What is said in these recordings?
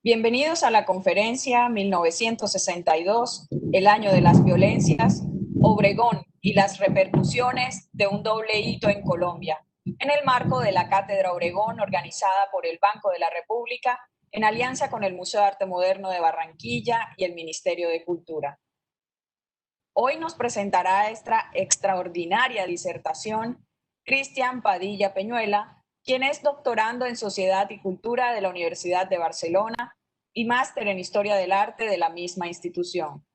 Bienvenidos a la conferencia 1962, el año de las violencias, Obregón y las repercusiones de un doble hito en Colombia, en el marco de la Cátedra Obregón organizada por el Banco de la República en alianza con el Museo de Arte Moderno de Barranquilla y el Ministerio de Cultura. Hoy nos presentará esta extraordinaria disertación Cristian Padilla Peñuela, quien es doctorando en Sociedad y Cultura de la Universidad de Barcelona y máster en Historia del Arte de la misma institución.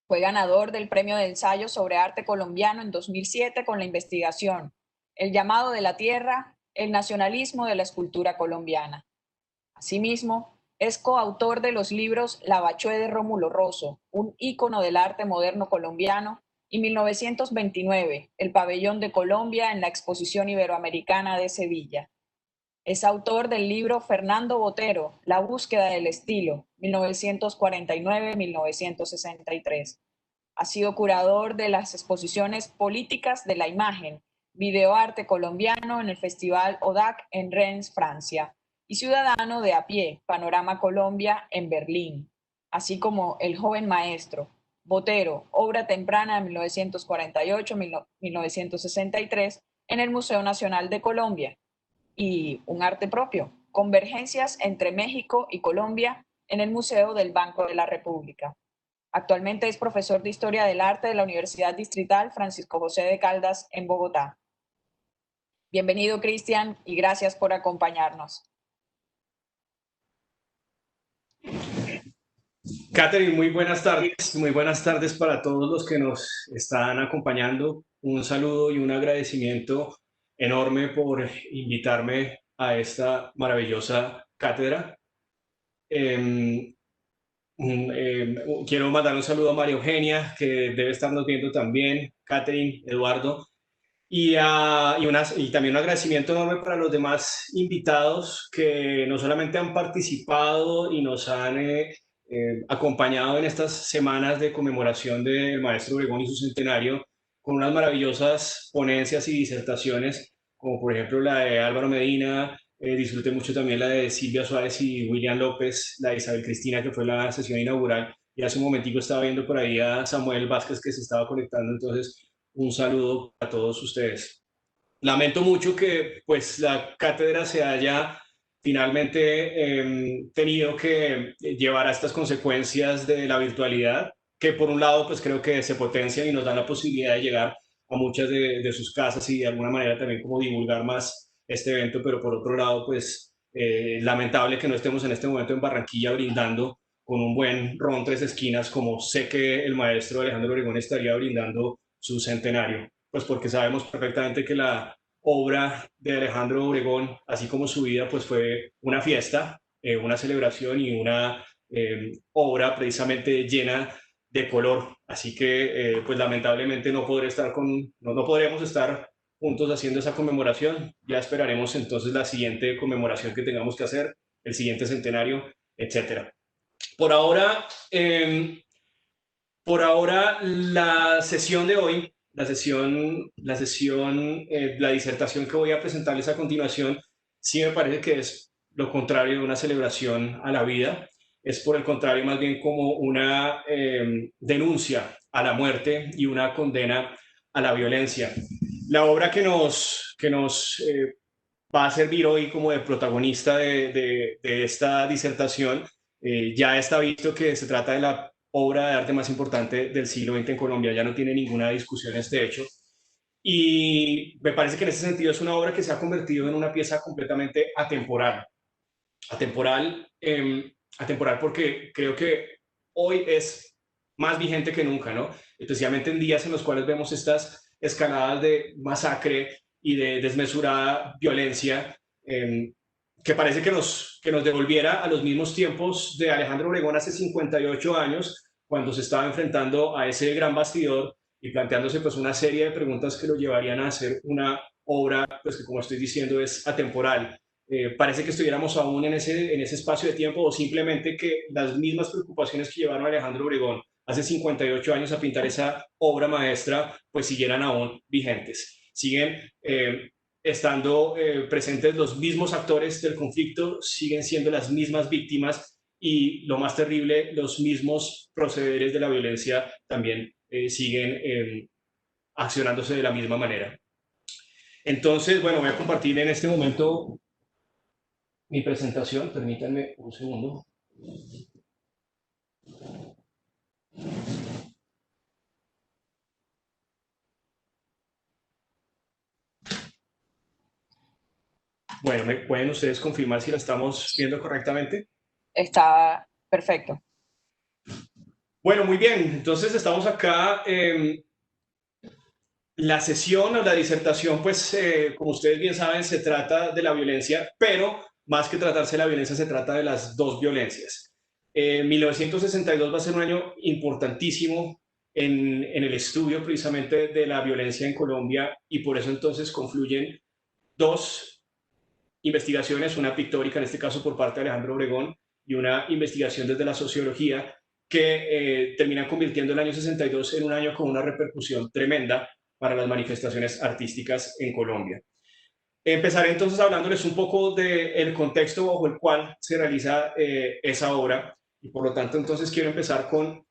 Fue ganador del Premio de Ensayo sobre Arte Colombiano en 2007 con la investigación El llamado de la tierra, el nacionalismo de la escultura colombiana. Asimismo, es coautor de los libros La Bachué de Rómulo Rosso, un ícono del arte moderno colombiano, y 1929, El Pabellón de Colombia en la Exposición Iberoamericana de Sevilla. Es autor del libro Fernando Botero, La búsqueda del estilo, 1949-1963. Ha sido curador de las exposiciones políticas de la imagen, videoarte colombiano en el Festival ODAC en Rennes, Francia, y ciudadano de a pie, Panorama Colombia en Berlín, así como El joven maestro, Botero, obra temprana de 1948-1963 en el Museo Nacional de Colombia, y un arte propio, Convergencias entre México y Colombia en el Museo del Banco de la República. Actualmente es profesor de Historia del Arte de la Universidad Distrital Francisco José de Caldas en Bogotá. Bienvenido, Cristian, y gracias por acompañarnos. Catherine, muy buenas tardes para todos los que nos están acompañando. Un saludo y un agradecimiento enorme por invitarme a esta maravillosa cátedra. Quiero mandar un saludo a María Eugenia, que debe estarnos viendo también, Catherine, Eduardo, y también un agradecimiento enorme para los demás invitados que no solamente han participado y nos han acompañado en estas semanas de conmemoración del maestro Obregón y su centenario con unas maravillosas ponencias y disertaciones, como por ejemplo la de Álvaro Medina. Disfruté mucho también la de Silvia Suárez y William López, la de Isabel Cristina, que fue la sesión inaugural, y hace un momentico estaba viendo por ahí a Samuel Vázquez que se estaba conectando. Entonces, un saludo a todos ustedes. Lamento mucho que pues la cátedra se haya finalmente tenido que llevar a estas consecuencias de la virtualidad, que por un lado pues creo que se potencian y nos dan la posibilidad de llegar a muchas de sus casas y de alguna manera también como divulgar más este evento, pero por otro lado pues lamentable que no estemos en este momento en Barranquilla brindando con un buen ron tres esquinas, como sé que el maestro Alejandro Obregón estaría brindando su centenario, pues porque sabemos perfectamente que la obra de Alejandro Obregón, así como su vida, pues fue una fiesta, una celebración y una obra precisamente llena de color. Así que, pues lamentablemente no podremos estar juntos haciendo esa conmemoración. Ya esperaremos entonces la siguiente conmemoración que tengamos que hacer, el siguiente centenario, etcétera. Por ahora, la sesión de hoy, la disertación que voy a presentarles a continuación, sí me parece que es lo contrario de una celebración a la vida. Es por el contrario más bien como una denuncia a la muerte y una condena a la violencia. La obra que nos va a servir hoy como de protagonista de esta disertación, ya está visto que se trata de la obra de arte más importante del siglo XX en Colombia. Ya no tiene ninguna discusión este hecho. Y me parece que en ese sentido es una obra que se ha convertido en una pieza completamente atemporal. Atemporal porque creo que hoy es más vigente que nunca, ¿no? Especialmente en días en los cuales vemos estas escaladas de masacre y de desmesurada violencia, que parece que nos devolviera a los mismos tiempos de Alejandro Obregón hace 58 años, cuando se estaba enfrentando a ese gran bastidor y planteándose pues una serie de preguntas que lo llevarían a hacer una obra pues que, como estoy diciendo, es atemporal. Parece que estuviéramos aún en ese espacio de tiempo, o simplemente que las mismas preocupaciones que llevaron a Alejandro Obregón hace 58 años a pintar esa obra maestra pues siguieran aún vigentes. Siguen estando presentes los mismos actores del conflicto, siguen siendo las mismas víctimas y, lo más terrible, los mismos procederes de la violencia también siguen accionándose de la misma manera. Entonces, bueno, voy a compartir en este momento mi presentación. Permítanme un segundo. Bueno, ¿me pueden ustedes confirmar si la estamos viendo correctamente? Está perfecto. Bueno, muy bien. Entonces estamos acá. La sesión o la disertación, pues, como ustedes bien saben, se trata de la violencia, pero más que tratarse de la violencia, se trata de las dos violencias. 1962 va a ser un año importantísimo en el estudio precisamente de la violencia en Colombia, y por eso entonces confluyen dos investigaciones, una pictórica en este caso por parte de Alejandro Obregón y una investigación desde la sociología, que terminan convirtiendo el año 62 en un año con una repercusión tremenda para las manifestaciones artísticas en Colombia. Empezaré entonces hablándoles un poco del contexto bajo el cual se realiza esa obra, y por lo tanto entonces quiero empezar con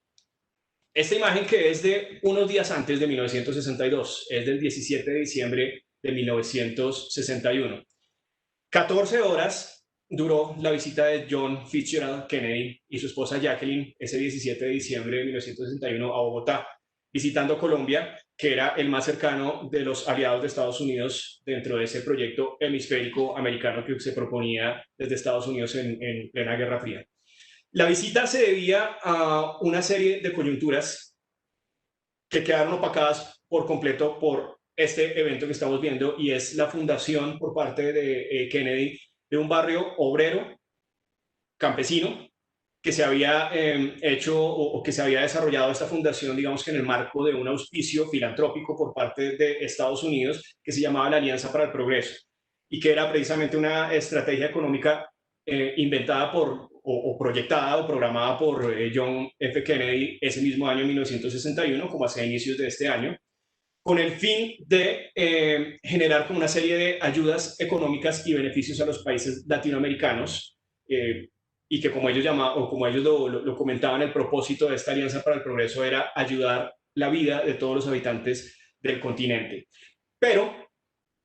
esta imagen, que es de unos días antes de 1962, es del 17 de diciembre de 1961. 14 horas duró la visita de John Fitzgerald Kennedy y su esposa Jacqueline ese 17 de diciembre de 1961 a Bogotá, visitando Colombia, que era el más cercano de los aliados de Estados Unidos dentro de ese proyecto hemisférico americano que se proponía desde Estados Unidos en plena Guerra Fría. La visita se debía a una serie de coyunturas que quedaron opacadas por completo por este evento que estamos viendo, y es la fundación por parte de Kennedy de un barrio obrero campesino que se había hecho o que se había desarrollado esta fundación, digamos que en el marco de un auspicio filantrópico por parte de Estados Unidos, que se llamaba la Alianza para el Progreso, y que era precisamente una estrategia económica inventada por o proyectada o programada por John F. Kennedy ese mismo año 1961, como hacia inicios de este año, con el fin de generar como una serie de ayudas económicas y beneficios a los países latinoamericanos, y que, como ellos llamaban, o como ellos lo comentaban, el propósito de esta Alianza para el Progreso era ayudar la vida de todos los habitantes del continente, pero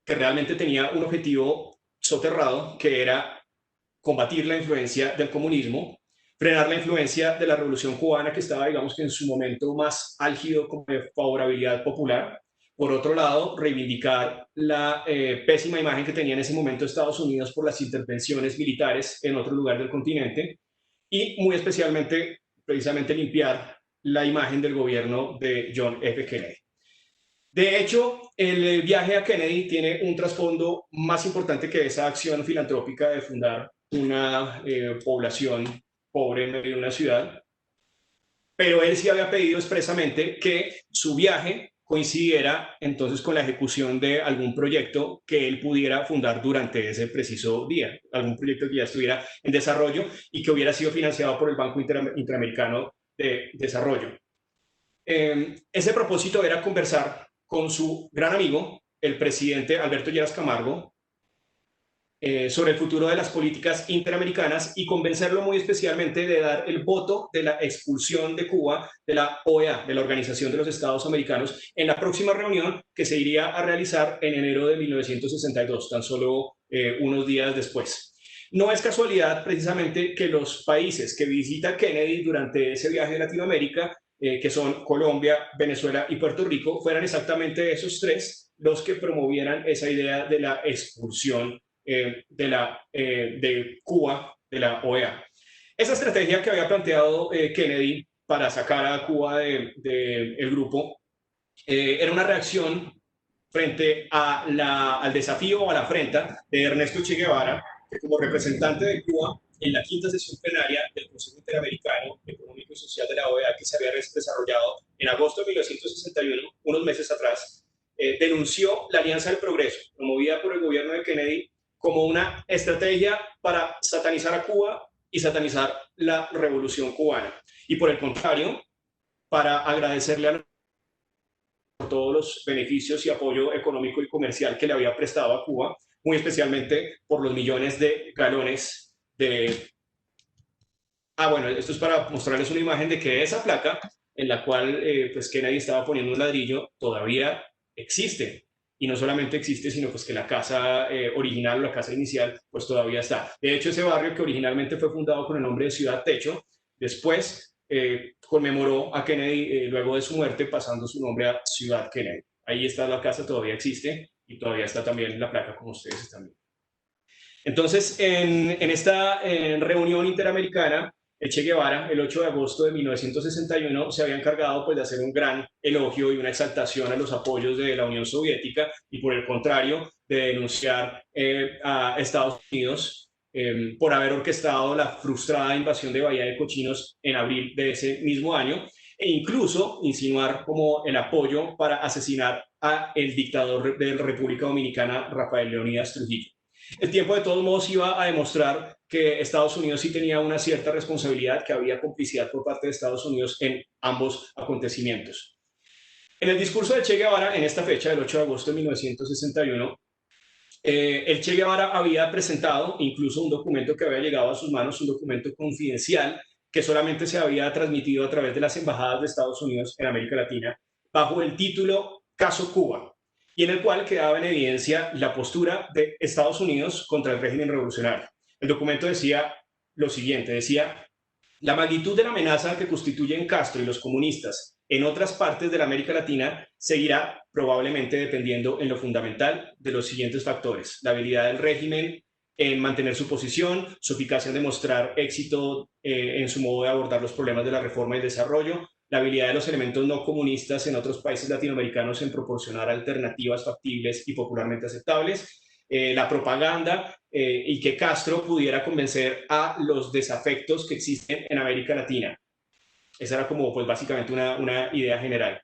que realmente tenía un objetivo soterrado, que era combatir la influencia del comunismo, frenar la influencia de la Revolución Cubana, que estaba, digamos que en su momento más álgido como de favorabilidad popular. Por otro lado, reivindicar la pésima imagen que tenía en ese momento Estados Unidos por las intervenciones militares en otro lugar del continente, y muy especialmente, precisamente, limpiar la imagen del gobierno de John F. Kennedy. De hecho, el viaje a Kennedy tiene un trasfondo más importante que esa acción filantrópica de fundar una población pobre en medio de una ciudad, pero él sí había pedido expresamente que su viaje coincidiera entonces con la ejecución de algún proyecto que él pudiera fundar durante ese preciso día, algún proyecto que ya estuviera en desarrollo y que hubiera sido financiado por el Banco Interamericano de Desarrollo. Ese propósito era conversar con su gran amigo, el presidente Alberto Lleras Camargo, sobre el futuro de las políticas interamericanas, y convencerlo muy especialmente de dar el voto de la expulsión de Cuba de la OEA, de la Organización de los Estados Americanos, en la próxima reunión que se iría a realizar en enero de 1962, tan solo unos días después. No es casualidad precisamente que los países que visita Kennedy durante ese viaje de Latinoamérica, que son Colombia, Venezuela y Puerto Rico, fueran exactamente esos tres los que promovieran esa idea de la expulsión de Cuba de la OEA. Esa estrategia que había planteado Kennedy para sacar a Cuba del grupo era una reacción frente al desafío o a la afrenta de Ernesto Che Guevara, que como representante de Cuba en la quinta sesión plenaria del Consejo Interamericano Económico y Social de la OEA, que se había desarrollado en agosto de 1961, unos meses atrás, denunció la Alianza del Progreso, promovida por el gobierno de Kennedy, como una estrategia para satanizar a Cuba y satanizar la revolución cubana. Y por el contrario, para agradecerle a todos los beneficios y apoyo económico y comercial que le había prestado a Cuba, muy especialmente por los millones de galones de... bueno, esto es para mostrarles una imagen de que esa placa en la cual pues Kennedy estaba poniendo un ladrillo todavía existe. Y no solamente existe, sino pues que la casa original, la casa inicial, pues todavía está. De hecho, ese barrio que originalmente fue fundado con el nombre de Ciudad Techo, después conmemoró a Kennedy luego de su muerte, pasando su nombre a Ciudad Kennedy. Ahí está la casa, todavía existe, y todavía está también la placa, como ustedes están viendo. Entonces, en esta reunión interamericana, el Che Guevara, el 8 de agosto de 1961, se había encargado pues, de hacer un gran elogio y una exaltación a los apoyos de la Unión Soviética y, por el contrario, de denunciar a Estados Unidos por haber orquestado la frustrada invasión de Bahía de Cochinos en abril de ese mismo año, e incluso insinuar como el apoyo para asesinar a el dictador de la República Dominicana, Rafael Leónidas Trujillo. El tiempo de todos modos iba a demostrar que Estados Unidos sí tenía una cierta responsabilidad, que había complicidad por parte de Estados Unidos en ambos acontecimientos. En el discurso de Che Guevara, en esta fecha, del 8 de agosto de 1961, el Che Guevara había presentado incluso un documento que había llegado a sus manos, un documento confidencial que solamente se había transmitido a través de las embajadas de Estados Unidos en América Latina, bajo el título Caso Cuba, y en el cual quedaba en evidencia la postura de Estados Unidos contra el régimen revolucionario. El documento decía lo siguiente, decía: la magnitud de la amenaza que constituyen Castro y los comunistas en otras partes de la América Latina seguirá probablemente dependiendo en lo fundamental de los siguientes factores: la habilidad del régimen en mantener su posición, su eficacia en demostrar éxito en su modo de abordar los problemas de la reforma y desarrollo, la habilidad de los elementos no comunistas en otros países latinoamericanos en proporcionar alternativas factibles y popularmente aceptables, la propaganda y que Castro pudiera convencer a los desafectos que existen en América Latina. Esa era como pues básicamente una idea general.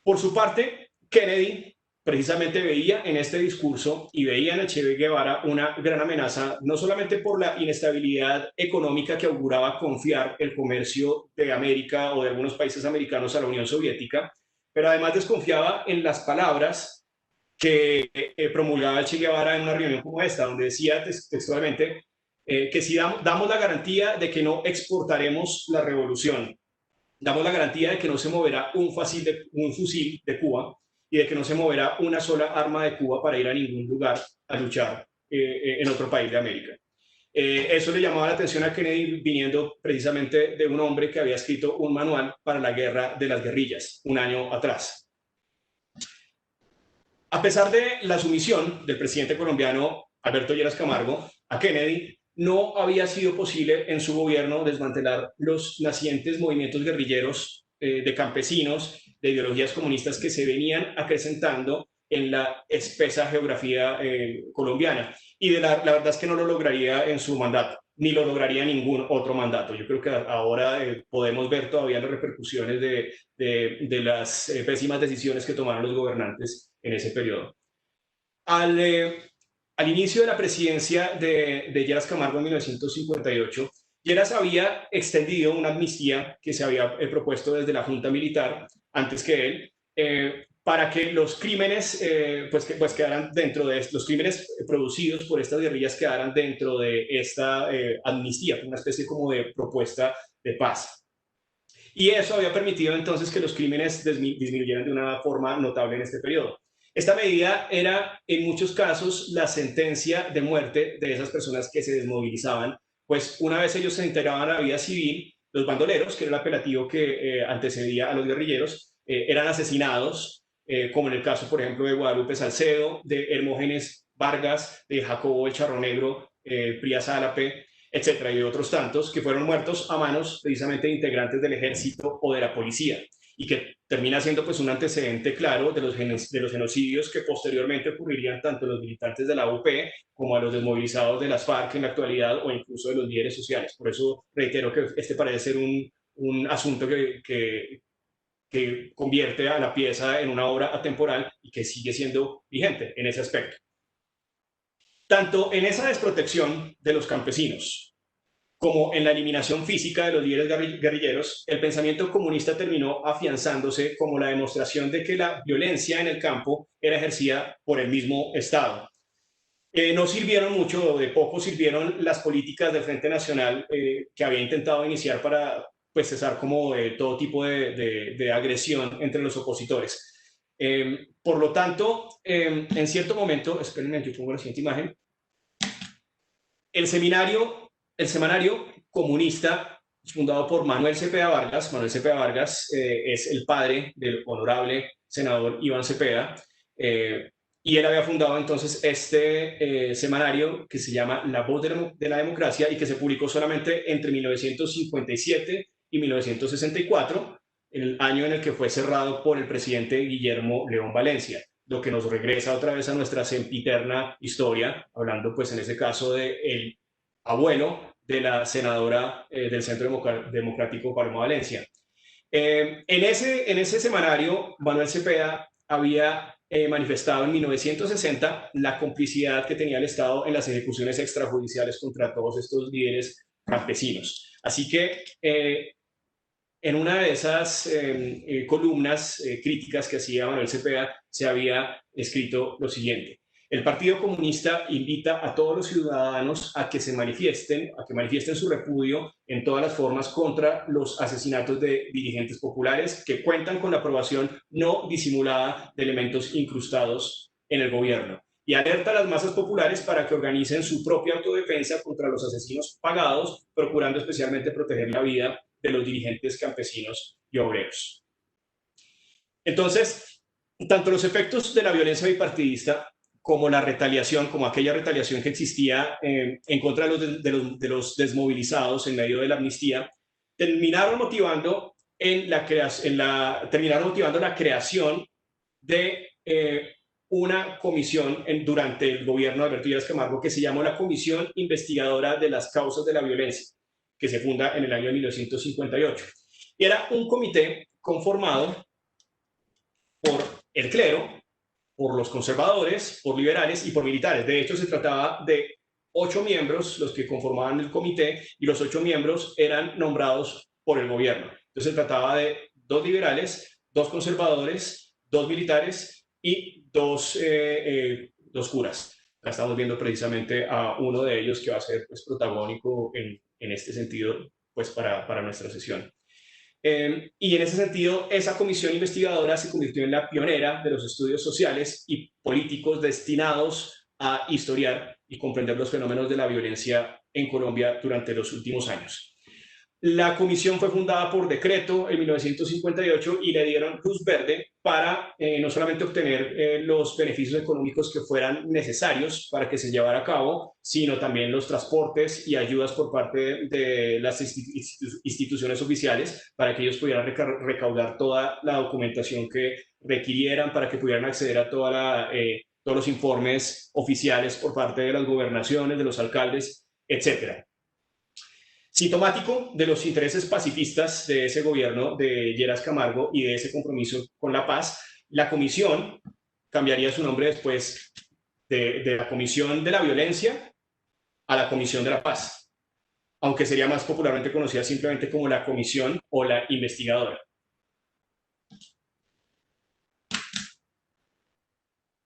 Por su parte, Kennedy precisamente veía en este discurso y veía en el Che Guevara una gran amenaza, no solamente por la inestabilidad económica que auguraba confiar el comercio de América o de algunos países americanos a la Unión Soviética, pero además desconfiaba en las palabras que promulgaba el Che Guevara en una reunión como esta, donde decía textualmente que si damos la garantía de que no exportaremos la revolución, damos la garantía de que no se moverá un fusil de Cuba y de que no se moverá una sola arma de Cuba para ir a ningún lugar a luchar en otro país de América. Eso le llamaba la atención a Kennedy, viniendo precisamente de un hombre que había escrito un manual para la guerra de las guerrillas un año atrás. A pesar de la sumisión del presidente colombiano Alberto Lleras Camargo a Kennedy, no había sido posible en su gobierno desmantelar los nacientes movimientos guerrilleros de campesinos, de ideologías comunistas que se venían acrecentando en la espesa geografía colombiana. Y la verdad es que no lo lograría en su mandato, ni lo lograría ningún otro mandato. Yo creo que ahora podemos ver todavía las repercusiones de las pésimas decisiones que tomaron los gobernantes en ese periodo. Al inicio de la presidencia de Lleras Camargo en 1958, Lleras había extendido una amnistía que se había propuesto desde la Junta Militar, antes que él, para que los crímenes quedaran dentro de los crímenes producidos por estas guerrillas quedaran dentro de esta amnistía, una especie como de propuesta de paz. Y eso había permitido entonces que los crímenes disminuyeran de una forma notable en este periodo. Esta medida era, en muchos casos, la sentencia de muerte de esas personas que se desmovilizaban, pues una vez ellos se integraban a la vida civil, los bandoleros, que era el apelativo que antecedía a los guerrilleros, eran asesinados, como en el caso, por ejemplo, de Guadalupe Salcedo, de Hermógenes Vargas, de Jacobo el Charro Negro, Prías Álape, etcétera, y de otros tantos que fueron muertos a manos precisamente de integrantes del ejército o de la policía, y que termina siendo pues un antecedente claro de los genocidios que posteriormente ocurrirían tanto a los militantes de la UP como a los desmovilizados de las FARC en la actualidad, o incluso de los líderes sociales. Por eso reitero que este parece ser un asunto que convierte a la pieza en una obra atemporal y que sigue siendo vigente en ese aspecto. Tanto en esa desprotección de los campesinos como en la eliminación física de los líderes guerrilleros, el pensamiento comunista terminó afianzándose como la demostración de que la violencia en el campo era ejercida por el mismo Estado. No sirvieron mucho, de poco sirvieron las políticas del Frente Nacional que había intentado iniciar para pues, cesar como todo tipo de agresión entre los opositores. Por lo tanto, en cierto momento, espérenme, yo pongo la siguiente imagen, el semanario comunista fundado por Manuel Cepeda Vargas. Manuel Cepeda Vargas es el padre del honorable senador Iván Cepeda, y él había fundado entonces este semanario que se llama La Voz de la Democracia y que se publicó solamente entre 1957 y 1964, en el año en el que fue cerrado por el presidente Guillermo León Valencia, lo que nos regresa otra vez a nuestra sempiterna historia, hablando pues en ese caso del abuelo de la senadora del Centro Democrático Paloma Valencia. En ese semanario, Manuel Cepeda había manifestado en 1960 la complicidad que tenía el Estado en las ejecuciones extrajudiciales contra todos estos líderes campesinos. Así que en una de esas columnas críticas que hacía Manuel Cepeda se había escrito lo siguiente: el Partido Comunista invita a todos los ciudadanos a que manifiesten su repudio en todas las formas contra los asesinatos de dirigentes populares que cuentan con la aprobación no disimulada de elementos incrustados en el gobierno, y alerta a las masas populares para que organicen su propia autodefensa contra los asesinos pagados, procurando especialmente proteger la vida de los dirigentes campesinos y obreros. Entonces, tanto los efectos de la violencia bipartidista como la retaliación, como aquella retaliación que existía en contra de los desmovilizados en medio de la amnistía, terminaron motivando la creación de una comisión durante el gobierno de Alberto Lleras Camargo que se llamó la Comisión Investigadora de las Causas de la Violencia, que se funda en el año 1958. Y era un comité conformado por el clero, por los conservadores, por liberales y por militares. De hecho, se trataba de 8 miembros los que conformaban el comité, y los 8 miembros eran nombrados por el gobierno. Entonces se trataba de 2 liberales, 2 conservadores, 2 militares y 2 curas. Acá estamos viendo precisamente a uno de ellos que va a ser pues, protagónico en este sentido pues, para nuestra sesión. Y en ese sentido, esa comisión investigadora se convirtió en la pionera de los estudios sociales y políticos destinados a historiar y comprender los fenómenos de la violencia en Colombia durante los últimos años. La comisión fue fundada por decreto en 1958 y le dieron luz verde para no solamente obtener los beneficios económicos que fueran necesarios para que se llevara a cabo, sino también los transportes y ayudas por parte de las instituciones oficiales para que ellos pudieran recaudar toda la documentación que requirieran, para que pudieran acceder a todos los informes oficiales por parte de las gobernaciones, de los alcaldes, etcétera. Sintomático de los intereses pacifistas de ese gobierno de Lleras Camargo y de ese compromiso con la paz, la comisión cambiaría su nombre después de la Comisión de la Violencia a la Comisión de la Paz, aunque sería más popularmente conocida simplemente como la Comisión o la Investigadora.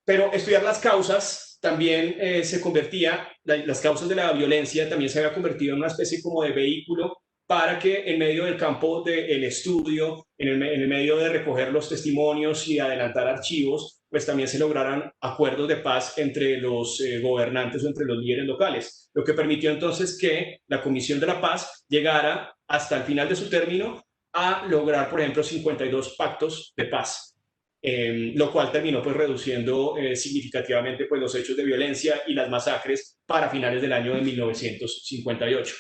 Pero estudiar las causas también se convertía, las causas de la violencia también se había convertido en una especie como de vehículo para que en medio del campo del estudio, en el medio de recoger los testimonios y adelantar archivos, pues también se lograran acuerdos de paz entre los gobernantes o entre los líderes locales, lo que permitió entonces que la Comisión de la Paz llegara hasta el final de su término a lograr, por ejemplo, 52 pactos de paz. Lo cual terminó pues reduciendo significativamente pues los hechos de violencia y las masacres para finales del año de 1958.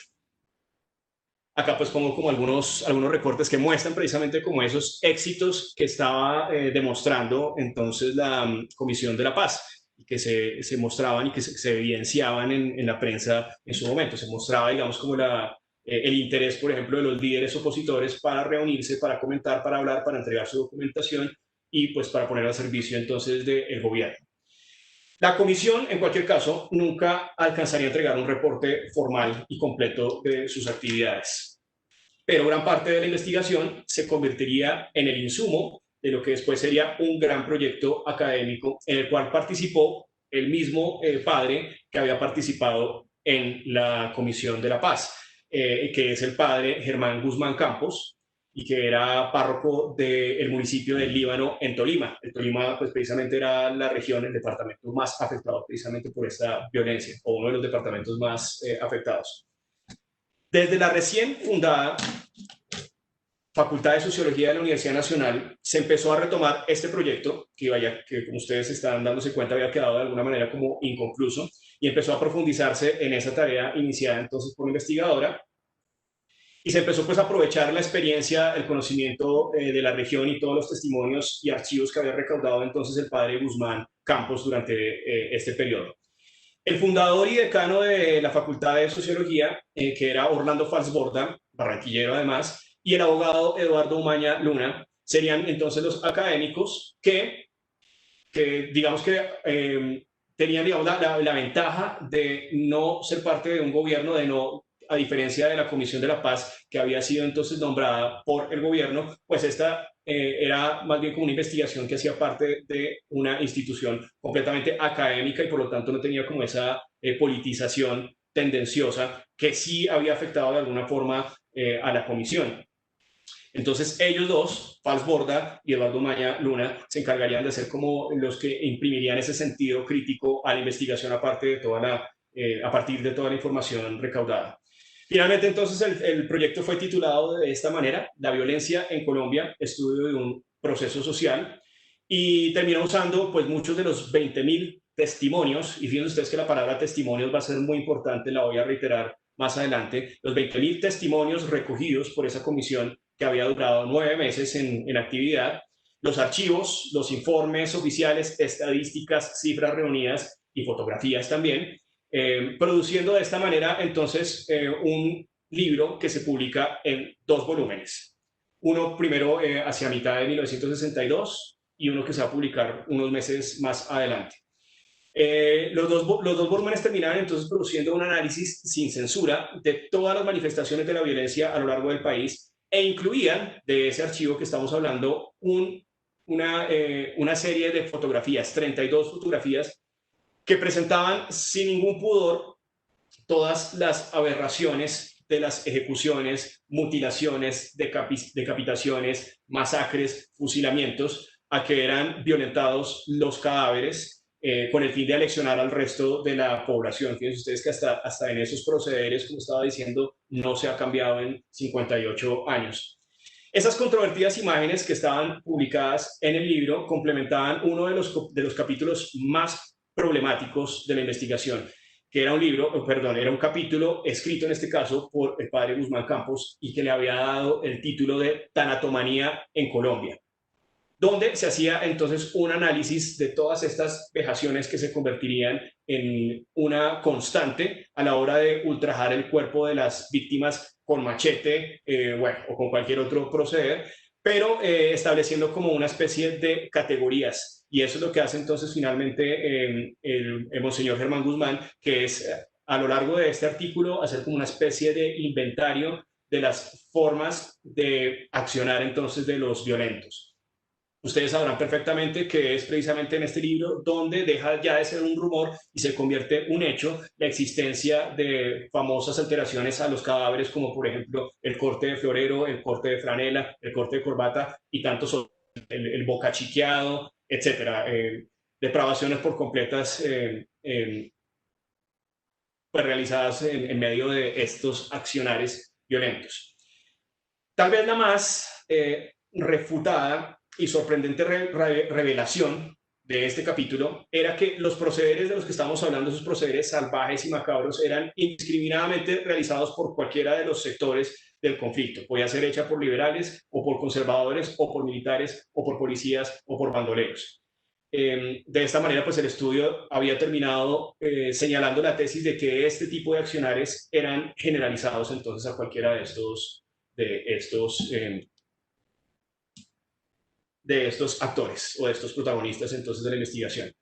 Acá pues pongo como algunos recortes que muestran precisamente como esos éxitos que estaba demostrando entonces la Comisión de la Paz, y que se mostraban y que se evidenciaban en la prensa en su momento. Se mostraba, digamos, como el interés, por ejemplo, de los líderes opositores para reunirse, para comentar, para hablar, para entregar su documentación y pues para poner al servicio entonces del gobierno. La comisión, en cualquier caso, nunca alcanzaría a entregar un reporte formal y completo de sus actividades, pero gran parte de la investigación se convertiría en el insumo de lo que después sería un gran proyecto académico en el cual participó el mismo padre que había participado en la Comisión de la Paz, que es el padre Germán Guzmán Campos, y que era párroco del municipio del Líbano en Tolima. El Tolima, pues precisamente era la región, el departamento más afectado precisamente por esta violencia, o uno de los departamentos más afectados. Desde la recién fundada Facultad de Sociología de la Universidad Nacional se empezó a retomar este proyecto que como ustedes están dándose cuenta había quedado de alguna manera como inconcluso, y empezó a profundizarse en esa tarea iniciada entonces por la investigadora, y se empezó pues a aprovechar la experiencia, el conocimiento de la región y todos los testimonios y archivos que había recaudado entonces el padre Guzmán Campos durante este periodo. El fundador y decano de la Facultad de Sociología, que era Orlando Falsborda, barranquillero además, y el abogado Eduardo Umaña Luna, serían entonces los académicos que digamos que tenían digamos, la ventaja de no ser parte de un gobierno, de no, a diferencia de la Comisión de la Paz, que había sido entonces nombrada por el gobierno, pues esta era más bien como una investigación que hacía parte de una institución completamente académica y por lo tanto no tenía como esa politización tendenciosa que sí había afectado de alguna forma a la comisión. Entonces ellos dos, Falsborda y Eduardo Maña Luna, se encargarían de ser como los que imprimirían ese sentido crítico a la investigación a partir de toda la información recaudada. Finalmente, entonces, el proyecto fue titulado de esta manera: La violencia en Colombia, estudio de un proceso social, y terminó usando pues muchos de los 20.000 testimonios, y fíjense ustedes que la palabra testimonios va a ser muy importante, la voy a reiterar más adelante, los 20.000 testimonios recogidos por esa comisión que había durado 9 meses en actividad, los archivos, los informes oficiales, estadísticas, cifras reunidas y fotografías también, produciendo de esta manera entonces un libro que se publica en 2 volúmenes. Uno primero hacia mitad de 1962 y uno que se va a publicar unos meses más adelante. Los dos volúmenes terminaron entonces produciendo un análisis sin censura de todas las manifestaciones de la violencia a lo largo del país, e incluían de ese archivo que estamos hablando una serie de fotografías, 32 fotografías, que presentaban sin ningún pudor todas las aberraciones de las ejecuciones, mutilaciones, decapitaciones, masacres, fusilamientos, a que eran violentados los cadáveres con el fin de aleccionar al resto de la población. Fíjense ustedes que hasta en esos procederes, como estaba diciendo, no se ha cambiado en 58 años. Esas controvertidas imágenes que estaban publicadas en el libro complementaban uno de los capítulos más problemáticos de la investigación, que era era un capítulo escrito en este caso por el padre Guzmán Campos y que le había dado el título de Tanatomanía en Colombia, donde se hacía entonces un análisis de todas estas vejaciones que se convertirían en una constante a la hora de ultrajar el cuerpo de las víctimas con machete, o con cualquier otro proceder, pero estableciendo como una especie de categorías. Y eso es lo que hace entonces finalmente el monseñor Germán Guzmán, que es a lo largo de este artículo hacer como una especie de inventario de las formas de accionar entonces de los violentos. Ustedes sabrán perfectamente que es precisamente en este libro donde deja ya de ser un rumor y se convierte en un hecho la existencia de famosas alteraciones a los cadáveres, como por ejemplo el corte de florero, el corte de franela, el corte de corbata y tantos otros, el boca chiqueado, etcétera. Depravaciones por completas pues realizadas en medio de estos accionares violentos. Tal vez la más refutada y sorprendente revelación de este capítulo era que los procederes de los que estamos hablando, esos procederes salvajes y macabros, eran indiscriminadamente realizados por cualquiera de los sectores del conflicto. Podía ser hecha por liberales o por conservadores o por militares o por policías o por bandoleros. De esta manera, pues el estudio había terminado señalando la tesis de que este tipo de accionares eran generalizados entonces a cualquiera de estos actores o de estos protagonistas entonces de la investigación.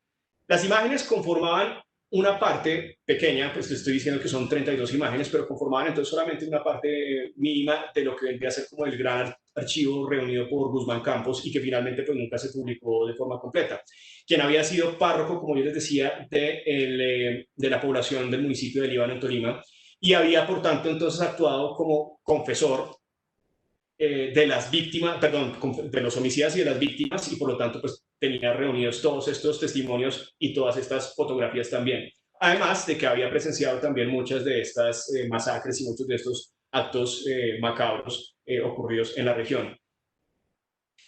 Las imágenes conformaban una parte pequeña, pues estoy diciendo que son 32 imágenes, pero conformaban entonces solamente una parte mínima de lo que vendría a ser como el gran archivo reunido por Guzmán Campos y que finalmente pues nunca se publicó de forma completa. Quien había sido párroco, como yo les decía, de la población del municipio de Líbano en Tolima y había por tanto entonces actuado como confesor de las víctimas, perdón, de los homicidas y de las víctimas, y por lo tanto pues tenía reunidos todos estos testimonios y todas estas fotografías también. Además de que había presenciado también muchas de estas masacres y muchos de estos actos macabros ocurridos en la región.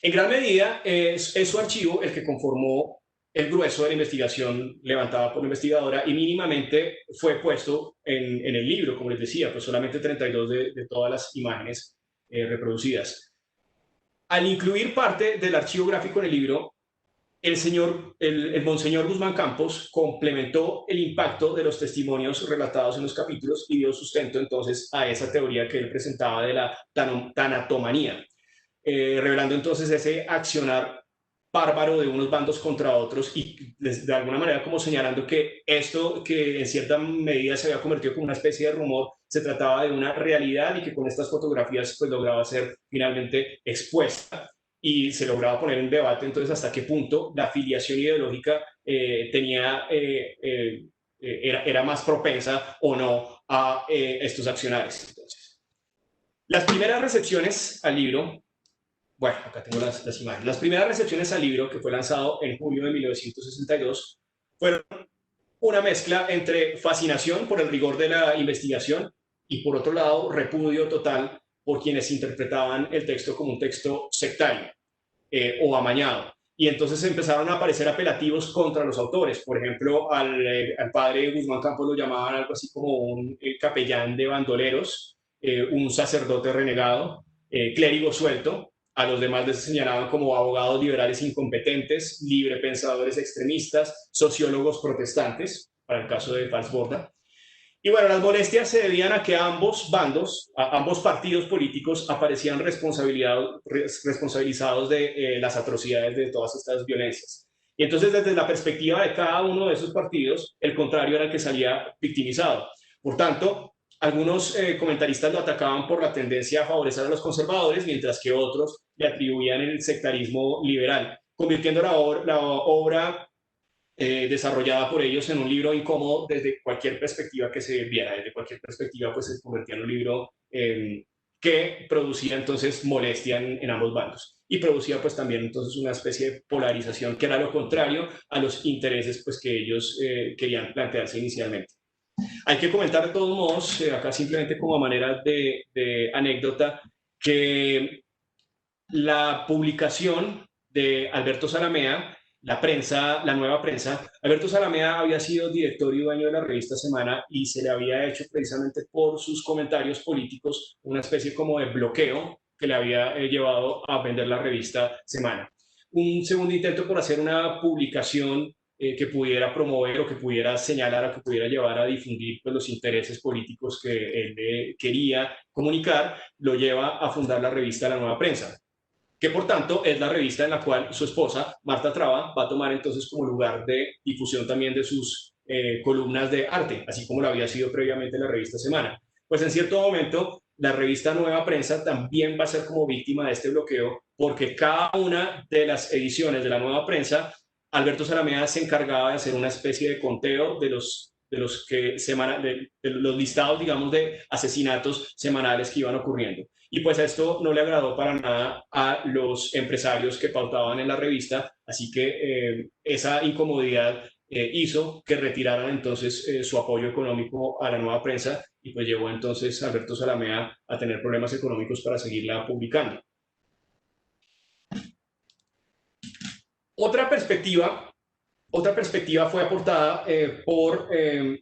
En gran medida es su archivo el que conformó el grueso de la investigación levantada por la investigadora y mínimamente fue puesto en el libro, como les decía, pues solamente 32 de todas las imágenes reproducidas. Al incluir parte del archivo gráfico en el libro, el monseñor Guzmán Campos complementó el impacto de los testimonios relatados en los capítulos y dio sustento entonces a esa teoría que él presentaba de la tanatomanía, revelando entonces ese accionar bárbaro de unos bandos contra otros y de alguna manera como señalando que esto que en cierta medida se había convertido como una especie de rumor se trataba de una realidad y que con estas fotografías pues lograba ser finalmente expuesta y se lograba poner en debate entonces hasta qué punto la afiliación ideológica era más propensa o no a estos accionarios. Entonces, las primeras recepciones al libro, bueno, acá tengo las imágenes. Las primeras recepciones al libro, que fue lanzado en julio de 1962, fueron una mezcla entre fascinación por el rigor de la investigación y, por otro lado, repudio total por quienes interpretaban el texto como un texto sectario o amañado. Y entonces empezaron a aparecer apelativos contra los autores. Por ejemplo, al padre Guzmán Campos lo llamaban algo así como un capellán de bandoleros, un sacerdote renegado, clérigo suelto. A los demás les señalaban como abogados liberales incompetentes, librepensadores extremistas, sociólogos protestantes, para el caso de Falsborda. Y bueno, las molestias se debían a que ambos bandos, ambos partidos políticos aparecían responsabilizados de las atrocidades de todas estas violencias. Y entonces, desde la perspectiva de cada uno de esos partidos, el contrario era el que salía victimizado. Por tanto, algunos comentaristas lo atacaban por la tendencia a favorecer a los conservadores, mientras que otros le atribuían el sectarismo liberal, convirtiendo la obra desarrollada por ellos en un libro incómodo desde cualquier perspectiva que se viera, desde cualquier perspectiva pues se convertía en un libro que producía entonces molestia en ambos bandos y producía pues también entonces una especie de polarización que era lo contrario a los intereses pues que ellos querían plantearse inicialmente. Hay que comentar de todos modos, acá simplemente como manera de anécdota, que la publicación de Alberto Zalamea, la nueva prensa, Alberto Zalamea había sido director y dueño de la revista Semana y se le había hecho precisamente por sus comentarios políticos una especie como de bloqueo que le había llevado a vender la revista Semana. Un segundo intento por hacer una publicación que pudiera promover o que pudiera señalar o que pudiera llevar a difundir pues, los intereses políticos que él quería comunicar, lo lleva a fundar la revista La Nueva Prensa, que por tanto es la revista en la cual su esposa, Marta Traba, va a tomar entonces como lugar de difusión también de sus columnas de arte, así como lo había sido previamente la revista Semana. Pues en cierto momento la revista Nueva Prensa también va a ser como víctima de este bloqueo, porque cada una de las ediciones de la Nueva Prensa, Alberto Zalamea se encargaba de hacer una especie de conteo de los listados, digamos, de asesinatos semanales que iban ocurriendo. Y pues esto no le agradó para nada a los empresarios que pautaban en la revista, así que esa incomodidad hizo que retiraran entonces su apoyo económico a la Nueva Prensa y pues llevó entonces a Alberto Zalamea a tener problemas económicos para seguirla publicando. Otra perspectiva fue aportada por el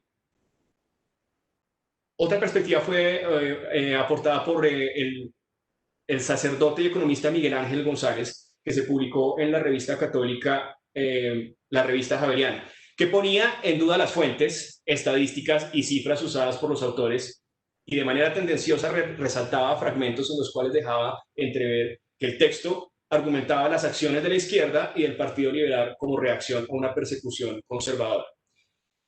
sacerdote y economista Miguel Ángel González, que se publicó en la revista católica, la revista Javeriana, que ponía en duda las fuentes, estadísticas y cifras usadas por los autores y de manera tendenciosa resaltaba fragmentos en los cuales dejaba entrever que el texto argumentaba las acciones de la izquierda y del Partido Liberal como reacción a una persecución conservadora.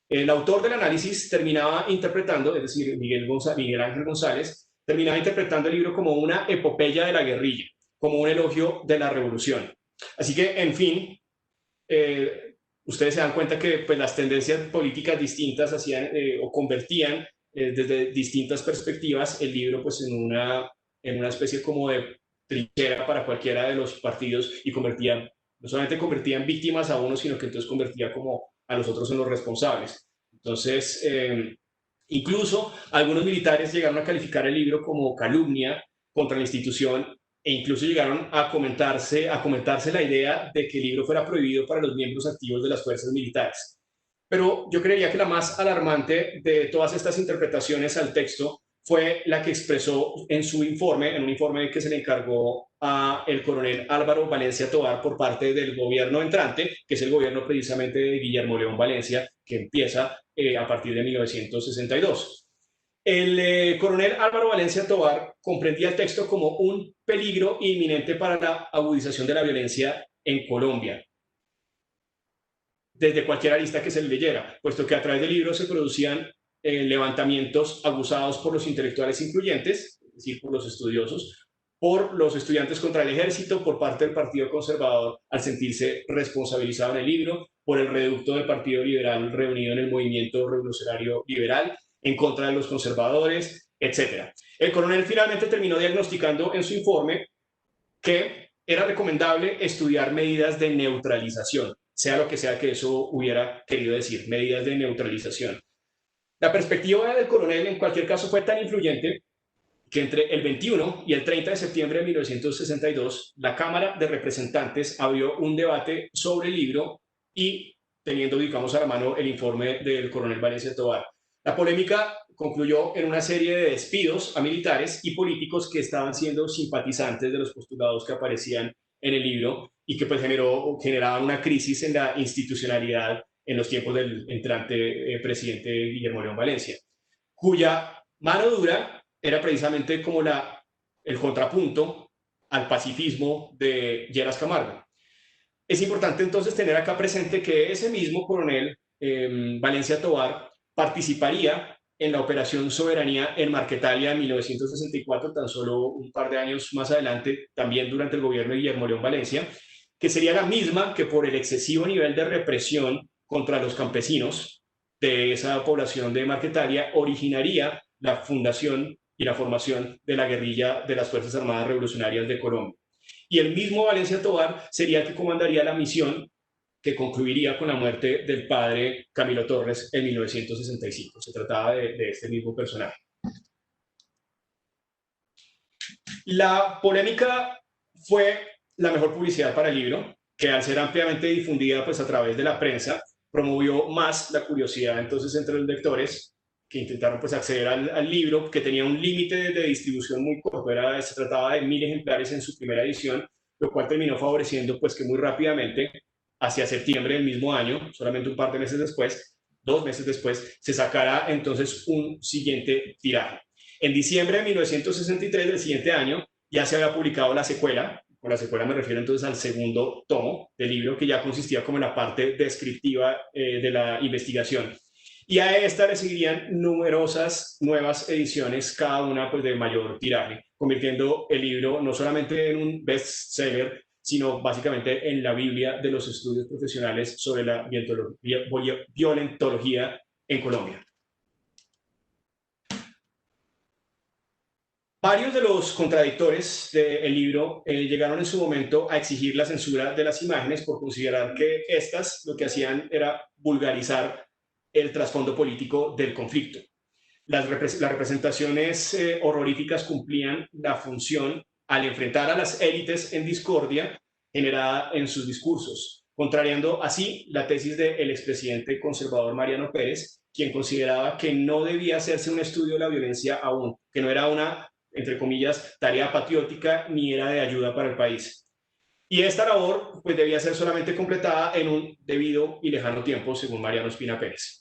El autor del análisis terminaba interpretando, es decir, Miguel Ángel González, terminaba interpretando el libro como una epopeya de la guerrilla, como un elogio de la revolución. Así que, en fin, ustedes se dan cuenta que pues, las tendencias políticas distintas hacían o convertían desde distintas perspectivas el libro pues, en una especie como de trinchera para cualquiera de los partidos y no solamente convertían víctimas a uno, sino que entonces convertía como a los otros en los responsables. Entonces, incluso algunos militares llegaron a calificar el libro como calumnia contra la institución e incluso llegaron a comentarse la idea de que el libro fuera prohibido para los miembros activos de las fuerzas militares. Pero yo creería que la más alarmante de todas estas interpretaciones al texto fue la que expresó en su informe, en un informe que se le encargó a el coronel Álvaro Valencia Tovar por parte del gobierno entrante, que es el gobierno precisamente de Guillermo León Valencia, que empieza a partir de 1962. El coronel Álvaro Valencia Tovar comprendía el texto como un peligro inminente para la agudización de la violencia en Colombia, desde cualquier arista que se le leyera, puesto que a través del libro se producían levantamientos abusados por los intelectuales influyentes, es decir, por los estudiosos, por los estudiantes contra el ejército, por parte del Partido Conservador al sentirse responsabilizado en el libro, por el reducto del Partido Liberal reunido en el Movimiento Revolucionario Liberal, en contra de los conservadores, etc. El coronel finalmente terminó diagnosticando en su informe que era recomendable estudiar medidas de neutralización, sea lo que sea que eso hubiera querido decir, medidas de neutralización. La perspectiva del coronel en cualquier caso fue tan influyente que entre el 21 y el 30 de septiembre de 1962 la Cámara de Representantes abrió un debate sobre el libro y teniendo, digamos, a la mano el informe del coronel Valencia Tovar. La polémica concluyó en una serie de despidos a militares y políticos que estaban siendo simpatizantes de los postulados que aparecían en el libro y que pues generaba una crisis en la institucionalidad en los tiempos del entrante presidente Guillermo León Valencia, cuya mano dura era precisamente como el contrapunto al pacifismo de Lleras Camargo. Es importante entonces tener acá presente que ese mismo coronel Valencia Tovar participaría en la Operación Soberanía en Marquetalia en 1964, tan solo un par de años más adelante, también durante el gobierno de Guillermo León Valencia, que sería la misma que por el excesivo nivel de represión contra los campesinos de esa población de Marquetalia originaría la fundación y la formación de la guerrilla de las Fuerzas Armadas Revolucionarias de Colombia. Y el mismo Valencia Tovar sería el que comandaría la misión que concluiría con la muerte del padre Camilo Torres en 1965. Se trataba de este mismo personaje. La polémica fue la mejor publicidad para el libro, que al ser ampliamente difundida pues, a través de la prensa, promovió más la curiosidad entonces entre los lectores que intentaron pues, acceder al libro, que tenía un límite de distribución muy corto, se trataba de 1000 ejemplares en su primera edición, lo cual terminó favoreciendo pues, que muy rápidamente, hacia septiembre del mismo año, solamente un par de meses después, 2 meses después, se sacara entonces un siguiente tiraje. En diciembre de 1963 del siguiente año ya se había publicado la secuela. Con la secuela me refiero entonces al segundo tomo del libro, que ya consistía como en la parte descriptiva de la investigación. Y a esta le seguirían numerosas nuevas ediciones, cada una pues de mayor tiraje, convirtiendo el libro no solamente en un bestseller, sino básicamente en la Biblia de los estudios profesionales sobre la violentología en Colombia. Varios de los contradictores del libro llegaron en su momento a exigir la censura de las imágenes por considerar que estas lo que hacían era vulgarizar el trasfondo político del conflicto. Las representaciones horroríficas cumplían la función al enfrentar a las élites en discordia generada en sus discursos, contrariando así la tesis del expresidente conservador Mariano Pérez, quien consideraba que no debía hacerse un estudio de la violencia aún, que no era una, entre comillas, tarea patriótica ni era de ayuda para el país. Y esta labor pues, debía ser solamente completada en un debido y lejano tiempo, según Mariano Espina Pérez.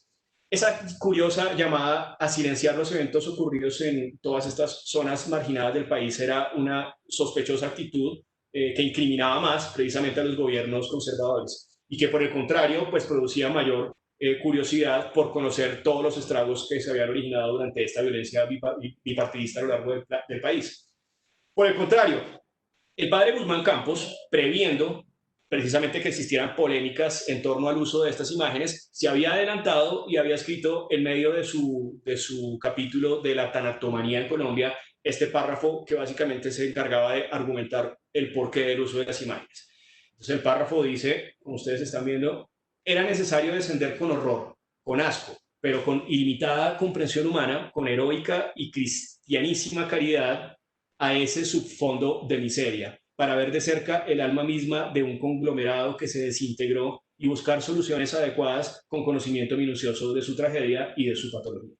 Esa curiosa llamada a silenciar los eventos ocurridos en todas estas zonas marginadas del país era una sospechosa actitud que incriminaba más precisamente a los gobiernos conservadores y que por el contrario pues producía mayor curiosidad por conocer todos los estragos que se habían originado durante esta violencia bipartidista a lo largo del país. Por el contrario, el padre Guzmán Campos, previendo precisamente que existieran polémicas en torno al uso de estas imágenes, se había adelantado y había escrito en medio de su capítulo de la tanatomanía en Colombia este párrafo que básicamente se encargaba de argumentar el porqué del uso de las imágenes. Entonces el párrafo dice, como ustedes están viendo, era necesario descender con horror, con asco, pero con ilimitada comprensión humana, con heroica y cristianísima caridad a ese subfondo de miseria, para ver de cerca el alma misma de un conglomerado que se desintegró y buscar soluciones adecuadas con conocimiento minucioso de su tragedia y de su patología.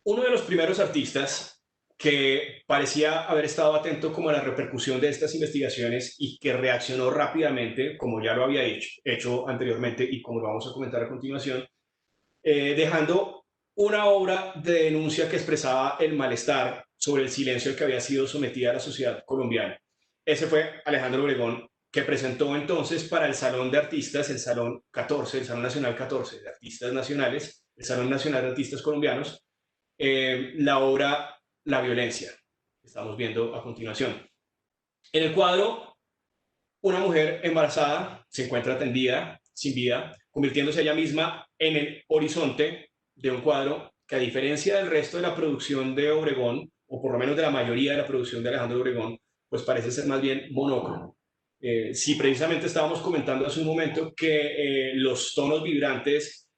Uno de los primeros artistas que parecía haber estado atento como a la repercusión de estas investigaciones y que reaccionó rápidamente, como ya lo había hecho anteriormente y como lo vamos a comentar a continuación, dejando una obra de denuncia que expresaba el malestar sobre el silencio al que había sido sometida la sociedad colombiana. Ese fue Alejandro Obregón, que presentó entonces para el Salón de Artistas, el Salón 14, el Salón Nacional 14 de Artistas Nacionales, el Salón Nacional de Artistas Colombianos, la obra La Violencia, que estamos viendo a continuación. En el cuadro, una mujer embarazada se encuentra tendida, sin vida, convirtiéndose ella misma en el horizonte de un cuadro que, a diferencia del resto de la producción de Obregón, o por lo menos de la mayoría de la producción de Alejandro Obregón, pues parece ser más bien monócromo. Sí, precisamente estábamos comentando hace un momento que los tonos vibrantes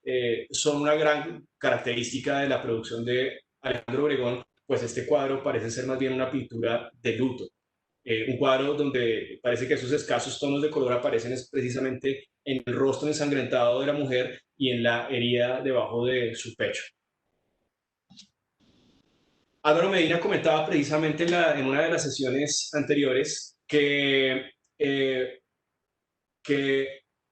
son una gran característica de la producción de Alejandro Obregón, pues este cuadro parece ser más bien una pintura de luto. Un cuadro donde parece que esos escasos tonos de color aparecen es precisamente en el rostro ensangrentado de la mujer y en la herida debajo de su pecho. Álvaro Medina comentaba precisamente en una de las sesiones anteriores que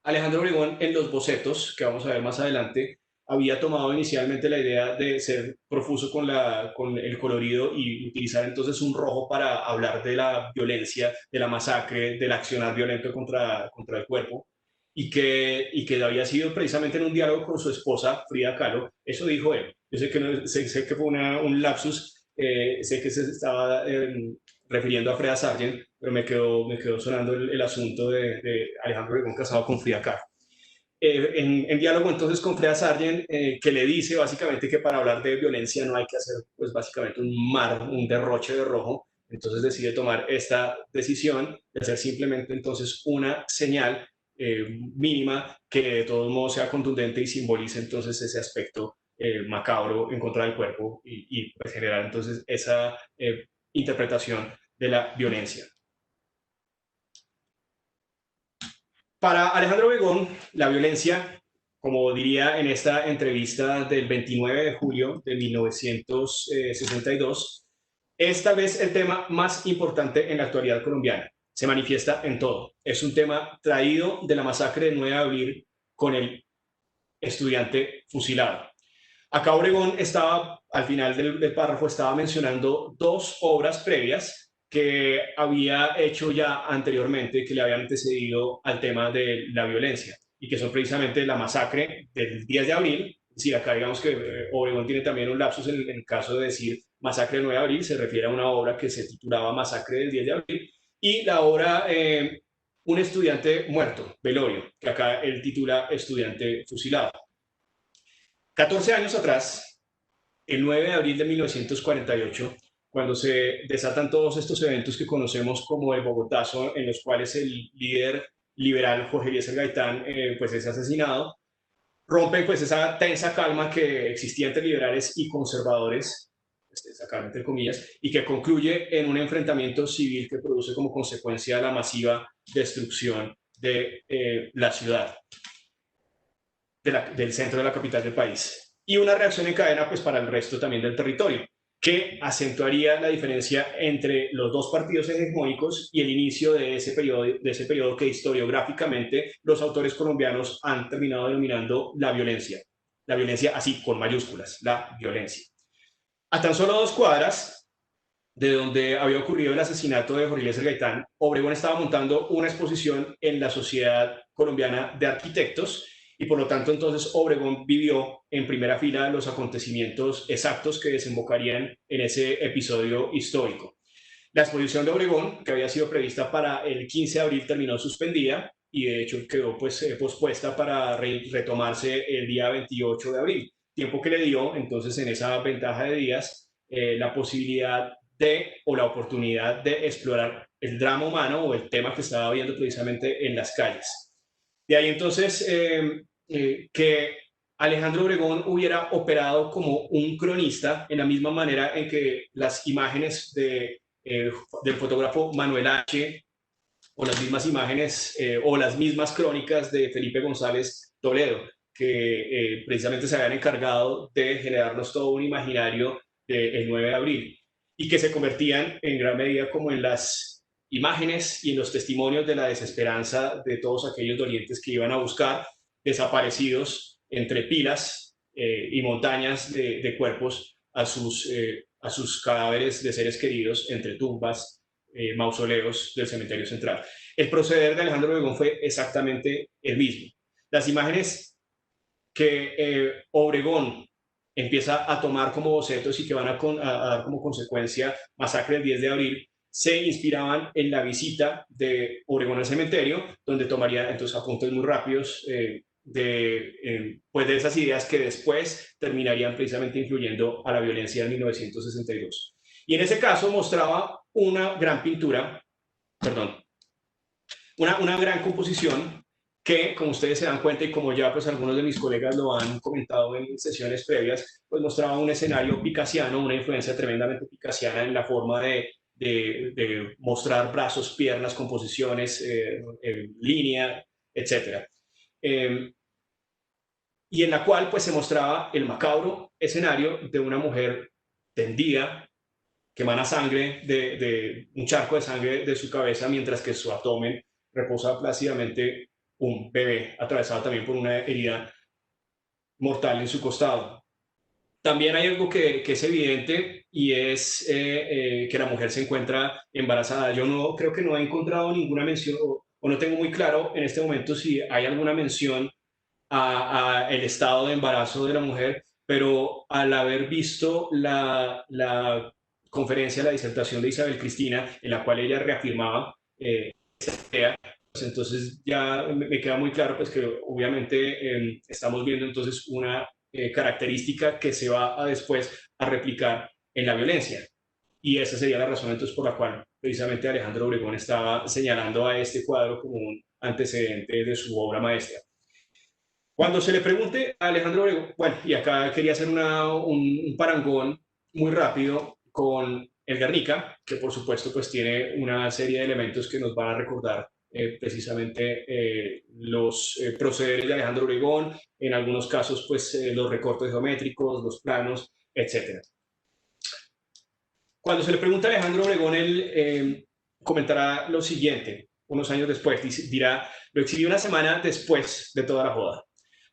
Alejandro Obregón en los bocetos, que vamos a ver más adelante, había tomado inicialmente la idea de ser profuso con el colorido y utilizar entonces un rojo para hablar de la violencia, de la masacre, del accionar violento contra el cuerpo, y que había sido precisamente en un diálogo con su esposa, Frida Kahlo. Eso dijo él. Yo sé que, sé que fue un lapsus, sé que se estaba refiriendo a Freda Sargent, pero me quedó sonando el asunto de Alejandro Obregón casado con Frida Kahlo. En diálogo entonces con Freda Sargent, que le dice básicamente que para hablar de violencia no hay que hacer pues básicamente un derroche de rojo, entonces decide tomar esta decisión de hacer simplemente entonces una señal mínima que de todos modos sea contundente y simbolice entonces ese aspecto macabro en contra del cuerpo y pues, generar entonces esa interpretación de la violencia. Para Alejandro Obregón, la violencia, como diría en esta entrevista del 29 de julio de 1962, es tal vez el tema más importante en la actualidad colombiana. Se manifiesta en todo. Es un tema traído de la masacre del 9 de abril con el estudiante fusilado. Acá Obregón estaba, al final del párrafo, estaba mencionando dos obras previas que había hecho ya anteriormente, que le habían antecedido al tema de la violencia, y que son precisamente la masacre del 10 de abril. Sí, acá digamos que Obregón tiene también un lapsus en el caso de decir masacre del 9 de abril, se refiere a una obra que se titulaba Masacre del 10 de abril, y la obra Un estudiante muerto, Velorio, que acá él titula Estudiante fusilado. 14 años atrás, el 9 de abril de 1948, cuando se desatan todos estos eventos que conocemos como el Bogotazo, en los cuales el líder liberal Jorge Eliezer Gaitán pues es asesinado, rompen pues esa tensa calma que existía entre liberales y conservadores, tensa calma entre comillas, y que concluye en un enfrentamiento civil que produce como consecuencia la masiva destrucción de la ciudad, del centro de la capital del país. Y una reacción en cadena pues para el resto también del territorio, que acentuaría la diferencia entre los dos partidos hegemónicos y el inicio de ese periodo que historiográficamente los autores colombianos han terminado denominando la violencia. la violencia así, con mayúsculas, la violencia. A tan solo 2 cuadras de donde había ocurrido el asesinato de Jorge Eliezer Gaitán, Obregón estaba montando una exposición en la Sociedad Colombiana de Arquitectos y por lo tanto entonces Obregón vivió en primera fila los acontecimientos exactos que desembocarían en ese episodio histórico. La exposición de Obregón, que había sido prevista para el 15 de abril, terminó suspendida y de hecho quedó pospuesta para retomarse el día 28 de abril, tiempo que le dio entonces en esa ventaja de días la posibilidad o la oportunidad de explorar el drama humano o el tema que estaba viendo precisamente en las calles. De ahí entonces que Alejandro Obregón hubiera operado como un cronista en la misma manera en que las imágenes del fotógrafo Manuel H. o las mismas imágenes o las mismas crónicas de Felipe González Toledo, que precisamente se habían encargado de generarnos todo un imaginario del 9 de abril y que se convertían en gran medida como en las imágenes y en los testimonios de la desesperanza de todos aquellos dolientes que iban a buscar desaparecidos entre pilas y montañas de cuerpos a sus cadáveres de seres queridos entre tumbas, mausoleos del cementerio central. El proceder de Alejandro Obregón fue exactamente el mismo. Las imágenes que Obregón empieza a tomar como bocetos y que van a dar como consecuencia masacre del 10 de abril, se inspiraban en la visita de Obregón al cementerio, donde tomaría entonces apuntes muy rápidos pues de esas ideas que después terminarían precisamente influyendo a la violencia de 1962. Y en ese caso mostraba una gran pintura, perdón, una gran composición que, como ustedes se dan cuenta y como ya pues algunos de mis colegas lo han comentado en sesiones previas, pues mostraba un escenario picasiano, una influencia tremendamente picasiana en la forma de mostrar brazos, piernas, composiciones, línea, etc. Y en la cual pues se mostraba el macabro escenario de una mujer tendida, que emana sangre, de un charco de sangre de su cabeza, mientras que su abdomen reposa plácidamente un bebé atravesado también por una herida mortal en su costado. También hay algo que es evidente y es que la mujer se encuentra embarazada. Yo no creo que no he encontrado ninguna mención o no tengo muy claro en este momento si hay alguna mención a el estado de embarazo de la mujer, pero al haber visto la conferencia, la disertación de Isabel Cristina, en la cual ella reafirmaba esta idea, pues entonces ya me queda muy claro pues que obviamente estamos viendo entonces una característica que se va a después a replicar en la violencia. Y esa sería la razón entonces por la cual precisamente Alejandro Obregón estaba señalando a este cuadro como un antecedente de su obra maestra. Cuando se le pregunte a Alejandro Obregón, bueno, y acá quería hacer un parangón muy rápido con el Guernica, que por supuesto pues tiene una serie de elementos que nos van a recordar precisamente los procederes de Alejandro Obregón, en algunos casos pues los recortes geométricos, los planos, etc. Cuando se le pregunta a Alejandro Obregón, él comentará lo siguiente, unos años después, dirá, lo exhibí una semana después de toda la joda.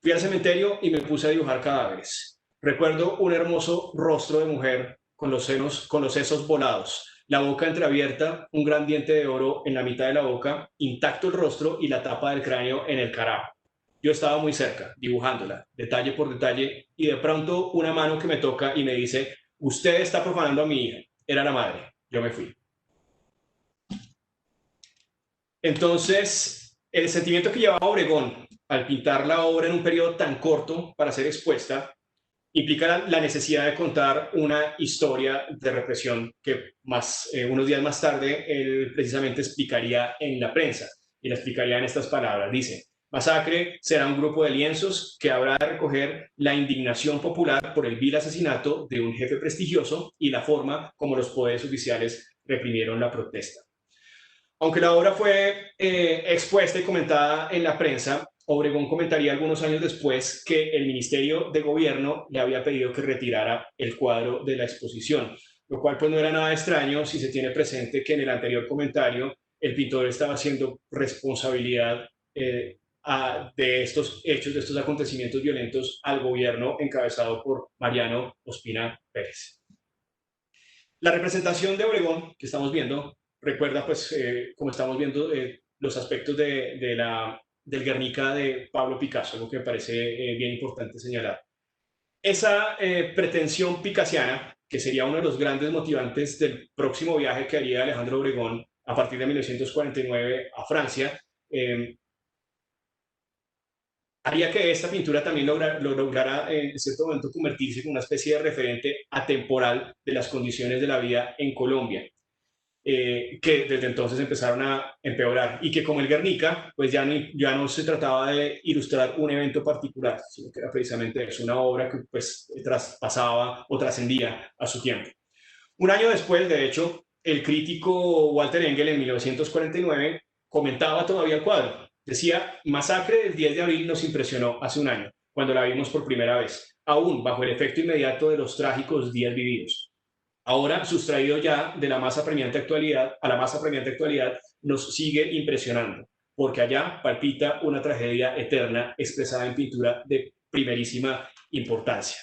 Fui al cementerio y me puse a dibujar cadáveres. Recuerdo un hermoso rostro de mujer con los sesos volados, la boca entreabierta, un gran diente de oro en la mitad de la boca, intacto el rostro y la tapa del cráneo en el carajo. Yo estaba muy cerca, dibujándola, detalle por detalle, y de pronto una mano que me toca y me dice, usted está profanando a mi hija. Era la madre. Yo me fui. Entonces, el sentimiento que llevaba Obregón al pintar la obra en un periodo tan corto para ser expuesta implica la necesidad de contar una historia de represión que unos días más tarde él precisamente explicaría en la prensa y la explicaría en estas palabras. Dice, masacre será un grupo de lienzos que habrá de recoger la indignación popular por el vil asesinato de un jefe prestigioso y la forma como los poderes oficiales reprimieron la protesta. Aunque la obra fue expuesta y comentada en la prensa, Obregón comentaría algunos años después que el Ministerio de Gobierno le había pedido que retirara el cuadro de la exposición, lo cual pues no era nada extraño si se tiene presente que en el anterior comentario el pintor estaba haciendo responsabilidad de estos hechos, de estos acontecimientos violentos al gobierno encabezado por Mariano Ospina Pérez. La representación de Obregón que estamos viendo recuerda, pues, como estamos viendo, los aspectos del Guernica de Pablo Picasso, algo que me parece bien importante señalar. Esa pretensión picasiana, que sería uno de los grandes motivantes del próximo viaje que haría Alejandro Obregón a partir de 1949 a Francia, haría que esta pintura también lograra en cierto momento convertirse en una especie de referente atemporal de las condiciones de la vida en Colombia, que desde entonces empezaron a empeorar y que, como el Guernica, pues ya no se trataba de ilustrar un evento particular, sino que era precisamente una obra que pues traspasaba o trascendía a su tiempo. Un año después, de hecho, el crítico Walter Engel en 1949 comentaba todavía el cuadro. Decía: Masacre del 10 de abril nos impresionó hace un año, cuando la vimos por primera vez, aún bajo el efecto inmediato de los trágicos días vividos. Ahora, sustraído ya de la más apremiante actualidad, a la más apremiante actualidad, nos sigue impresionando, porque allá palpita una tragedia eterna expresada en pintura de primerísima importancia.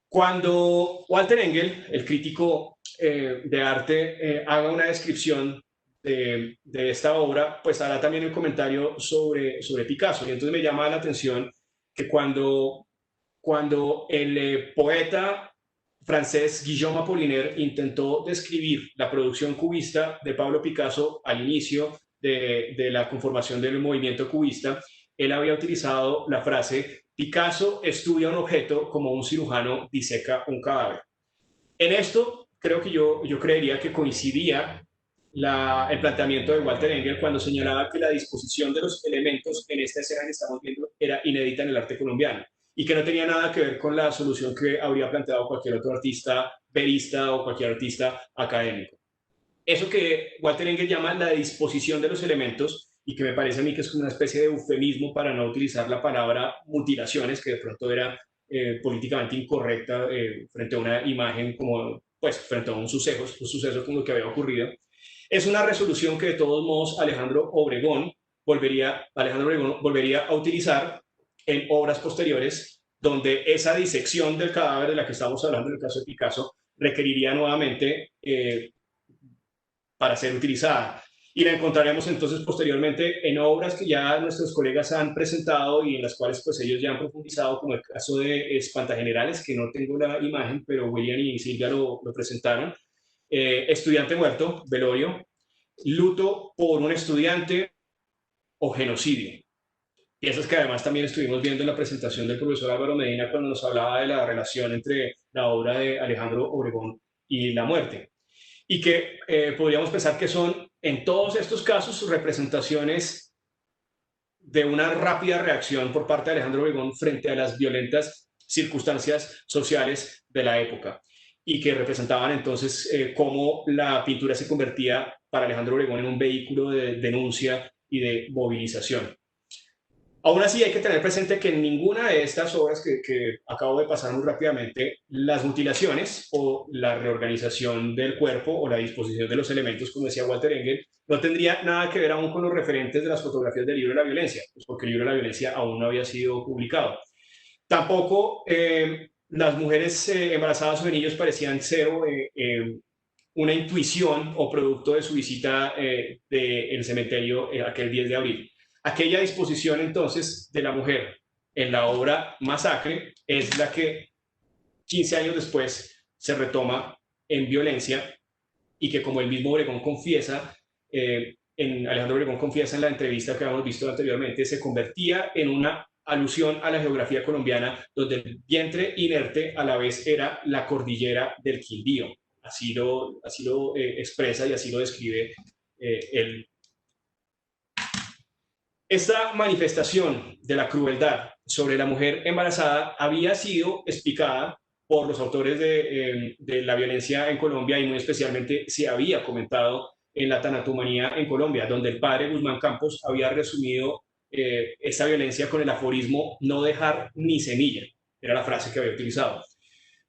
Cuando Walter Engel, el crítico de arte, haga una descripción de esta obra, pues hará también el comentario sobre Picasso. Y entonces me llama la atención que cuando el poeta francés Guillaume Apollinaire intentó describir la producción cubista de Pablo Picasso al inicio de la conformación del movimiento cubista, él había utilizado la frase: Picasso estudia un objeto como un cirujano diseca un cadáver. En esto creo que yo creería que coincidía el planteamiento de Walter Engel cuando señalaba que la disposición de los elementos en esta escena que estamos viendo era inédita en el arte colombiano y que no tenía nada que ver con la solución que habría planteado cualquier otro artista verista o cualquier artista académico. Eso que Walter Engel llama la disposición de los elementos, y que me parece a mí que es como una especie de eufemismo para no utilizar la palabra mutilaciones, que de pronto era políticamente incorrecta frente a una imagen como, pues, frente a un suceso como lo que había ocurrido. Es una resolución que de todos modos Alejandro Obregón volvería a utilizar en obras posteriores, donde esa disección del cadáver de la que estamos hablando en el caso de Picasso requeriría nuevamente para ser utilizada. Y la encontraremos entonces posteriormente en obras que ya nuestros colegas han presentado y en las cuales pues ellos ya han profundizado, como el caso de Espantagenerales, que no tengo la imagen, pero William y Silvia lo presentaron. Estudiante muerto, velorio, luto por un estudiante o genocidio. Piezas que además también estuvimos viendo en la presentación del profesor Álvaro Medina cuando nos hablaba de la relación entre la obra de Alejandro Obregón y la muerte. Y que podríamos pensar que son, en todos estos casos, representaciones de una rápida reacción por parte de Alejandro Obregón frente a las violentas circunstancias sociales de la época, y que representaban entonces cómo la pintura se convertía para Alejandro Obregón en un vehículo de denuncia y de movilización. Aún así, hay que tener presente que en ninguna de estas obras que acabo de pasar muy rápidamente, las mutilaciones o la reorganización del cuerpo o la disposición de los elementos, como decía Walter Engel, no tendría nada que ver aún con los referentes de las fotografías del libro de la violencia, pues porque el libro de la violencia aún no había sido publicado. Tampoco las mujeres embarazadas o de niños parecían ser una intuición o producto de su visita del cementerio aquel 10 de abril. Aquella disposición entonces de la mujer en la obra Masacre es la que 15 años después se retoma en Violencia, y que, como el mismo Obregón confiesa, Alejandro Obregón confiesa en la entrevista que habíamos visto anteriormente, se convertía en una alusión a la geografía colombiana, donde el vientre inerte a la vez era la cordillera del Quindío. Así lo expresa y así lo describe él. Esta manifestación de la crueldad sobre la mujer embarazada había sido explicada por los autores de la violencia en Colombia, y muy especialmente se había comentado en la Tanatomanía en Colombia, donde el padre Guzmán Campos había resumido esta violencia con el aforismo: no dejar ni semilla, era la frase que había utilizado.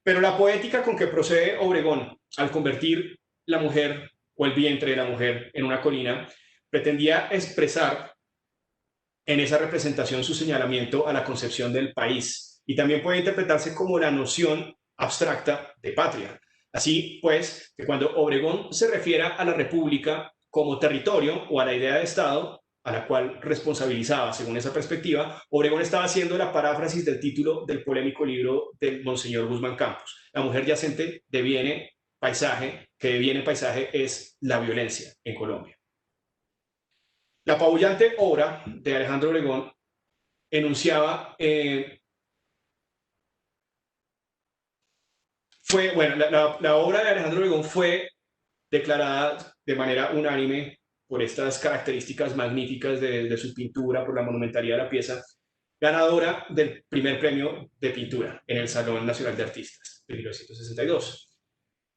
Pero la poética con que procede Obregón al convertir la mujer o el vientre de la mujer en una colina pretendía expresar en esa representación su señalamiento a la concepción del país, y también puede interpretarse como la noción abstracta de patria. Así pues, que cuando Obregón se refiera a la República como territorio o a la idea de Estado, a la cual responsabilizaba según esa perspectiva, Obregón estaba haciendo la paráfrasis del título del polémico libro del Monseñor Guzmán Campos, La mujer yacente deviene paisaje, que deviene paisaje es la violencia en Colombia. La apabullante obra de Alejandro Obregón enunciaba, la obra de Alejandro Obregón fue declarada de manera unánime por estas características magníficas de su pintura, por la monumentalidad de la pieza, ganadora del primer premio de pintura en el Salón Nacional de Artistas de 1962.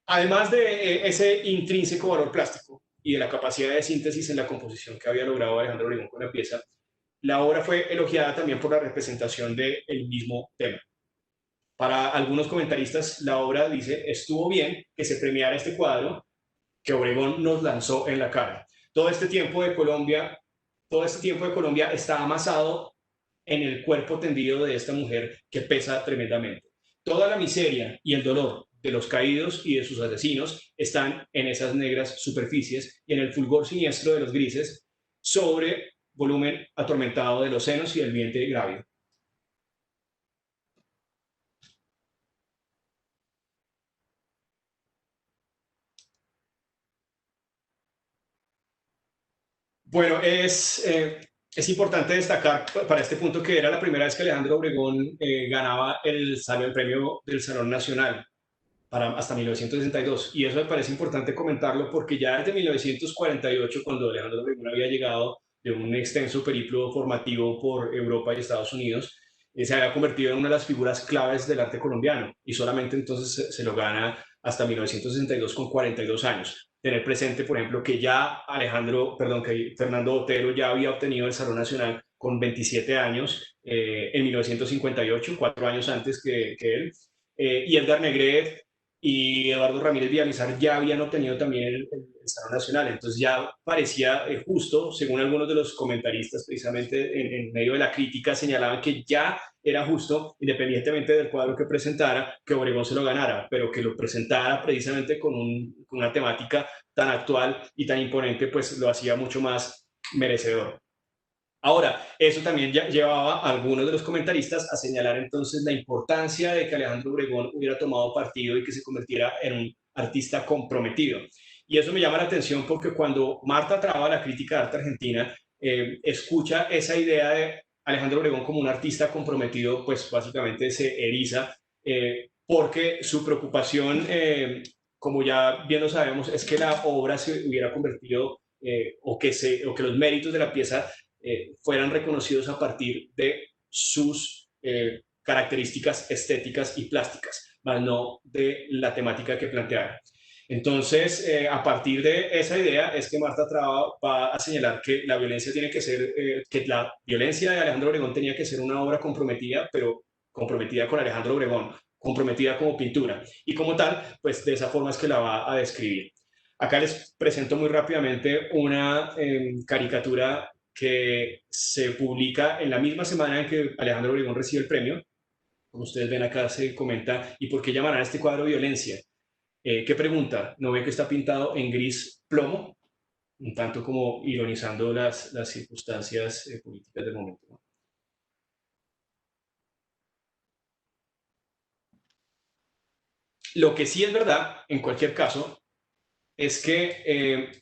Además de ese intrínseco valor plástico y de la capacidad de síntesis en la composición que había logrado Alejandro Obregón con la pieza, la obra fue elogiada también por la representación del mismo tema. Para algunos comentaristas, la obra dice, estuvo bien que se premiara este cuadro que Obregón nos lanzó en la cara. Todo este tiempo de Colombia está amasado en el cuerpo tendido de esta mujer que pesa tremendamente. Toda la miseria y el dolor de los caídos y de sus asesinos están en esas negras superficies y en el fulgor siniestro de los grises sobre volumen atormentado de los senos y del vientre grávido. Bueno, es importante destacar para este punto que era la primera vez que Alejandro Obregón ganaba el premio del Salón Nacional hasta 1962. Y eso me parece importante comentarlo porque ya desde 1948, cuando Alejandro Obregón había llegado de un extenso periplo formativo por Europa y Estados Unidos, se había convertido en una de las figuras claves del arte colombiano y solamente entonces se lo gana hasta 1962 con 42 años. Tener presente, por ejemplo, que que Fernando Botero ya había obtenido el Salón Nacional con 27 años en 1958, 4 años antes que él, y Edgar Negret y Eduardo Ramírez Villamizar ya habían obtenido también el Salón Nacional. Entonces ya parecía justo, según algunos de los comentaristas, precisamente en medio de la crítica, señalaban que ya era justo, independientemente del cuadro que presentara, que Obregón se lo ganara, pero que lo presentara precisamente con una temática tan actual y tan imponente, pues lo hacía mucho más merecedor. Ahora, eso también llevaba a algunos de los comentaristas a señalar entonces la importancia de que Alejandro Obregón hubiera tomado partido y que se convirtiera en un artista comprometido. Y eso me llama la atención porque cuando Marta Traba, la crítica de arte argentina, escucha esa idea de Alejandro Obregón como un artista comprometido, pues básicamente se eriza, porque su preocupación, como ya bien lo sabemos, es que la obra se hubiera convertido o que los méritos de la pieza fueran reconocidos a partir de sus características estéticas y plásticas, más no de la temática que planteara. Entonces, a partir de esa idea es que Marta Traba va a señalar que la violencia tiene que ser, que la violencia de Alejandro Obregón tenía que ser una obra comprometida, pero comprometida con Alejandro Obregón, comprometida como pintura. Y como tal, pues de esa forma es que la va a describir. Acá les presento muy rápidamente una caricatura que se publica en la misma semana en que Alejandro Obregón recibe el premio. Como ustedes ven acá se comenta, ¿y por qué llamarán a este cuadro violencia? ¿Qué pregunta? ¿No ve que está pintado en gris plomo? Un tanto como ironizando las circunstancias políticas del momento, ¿no? Lo que sí es verdad, en cualquier caso, es que,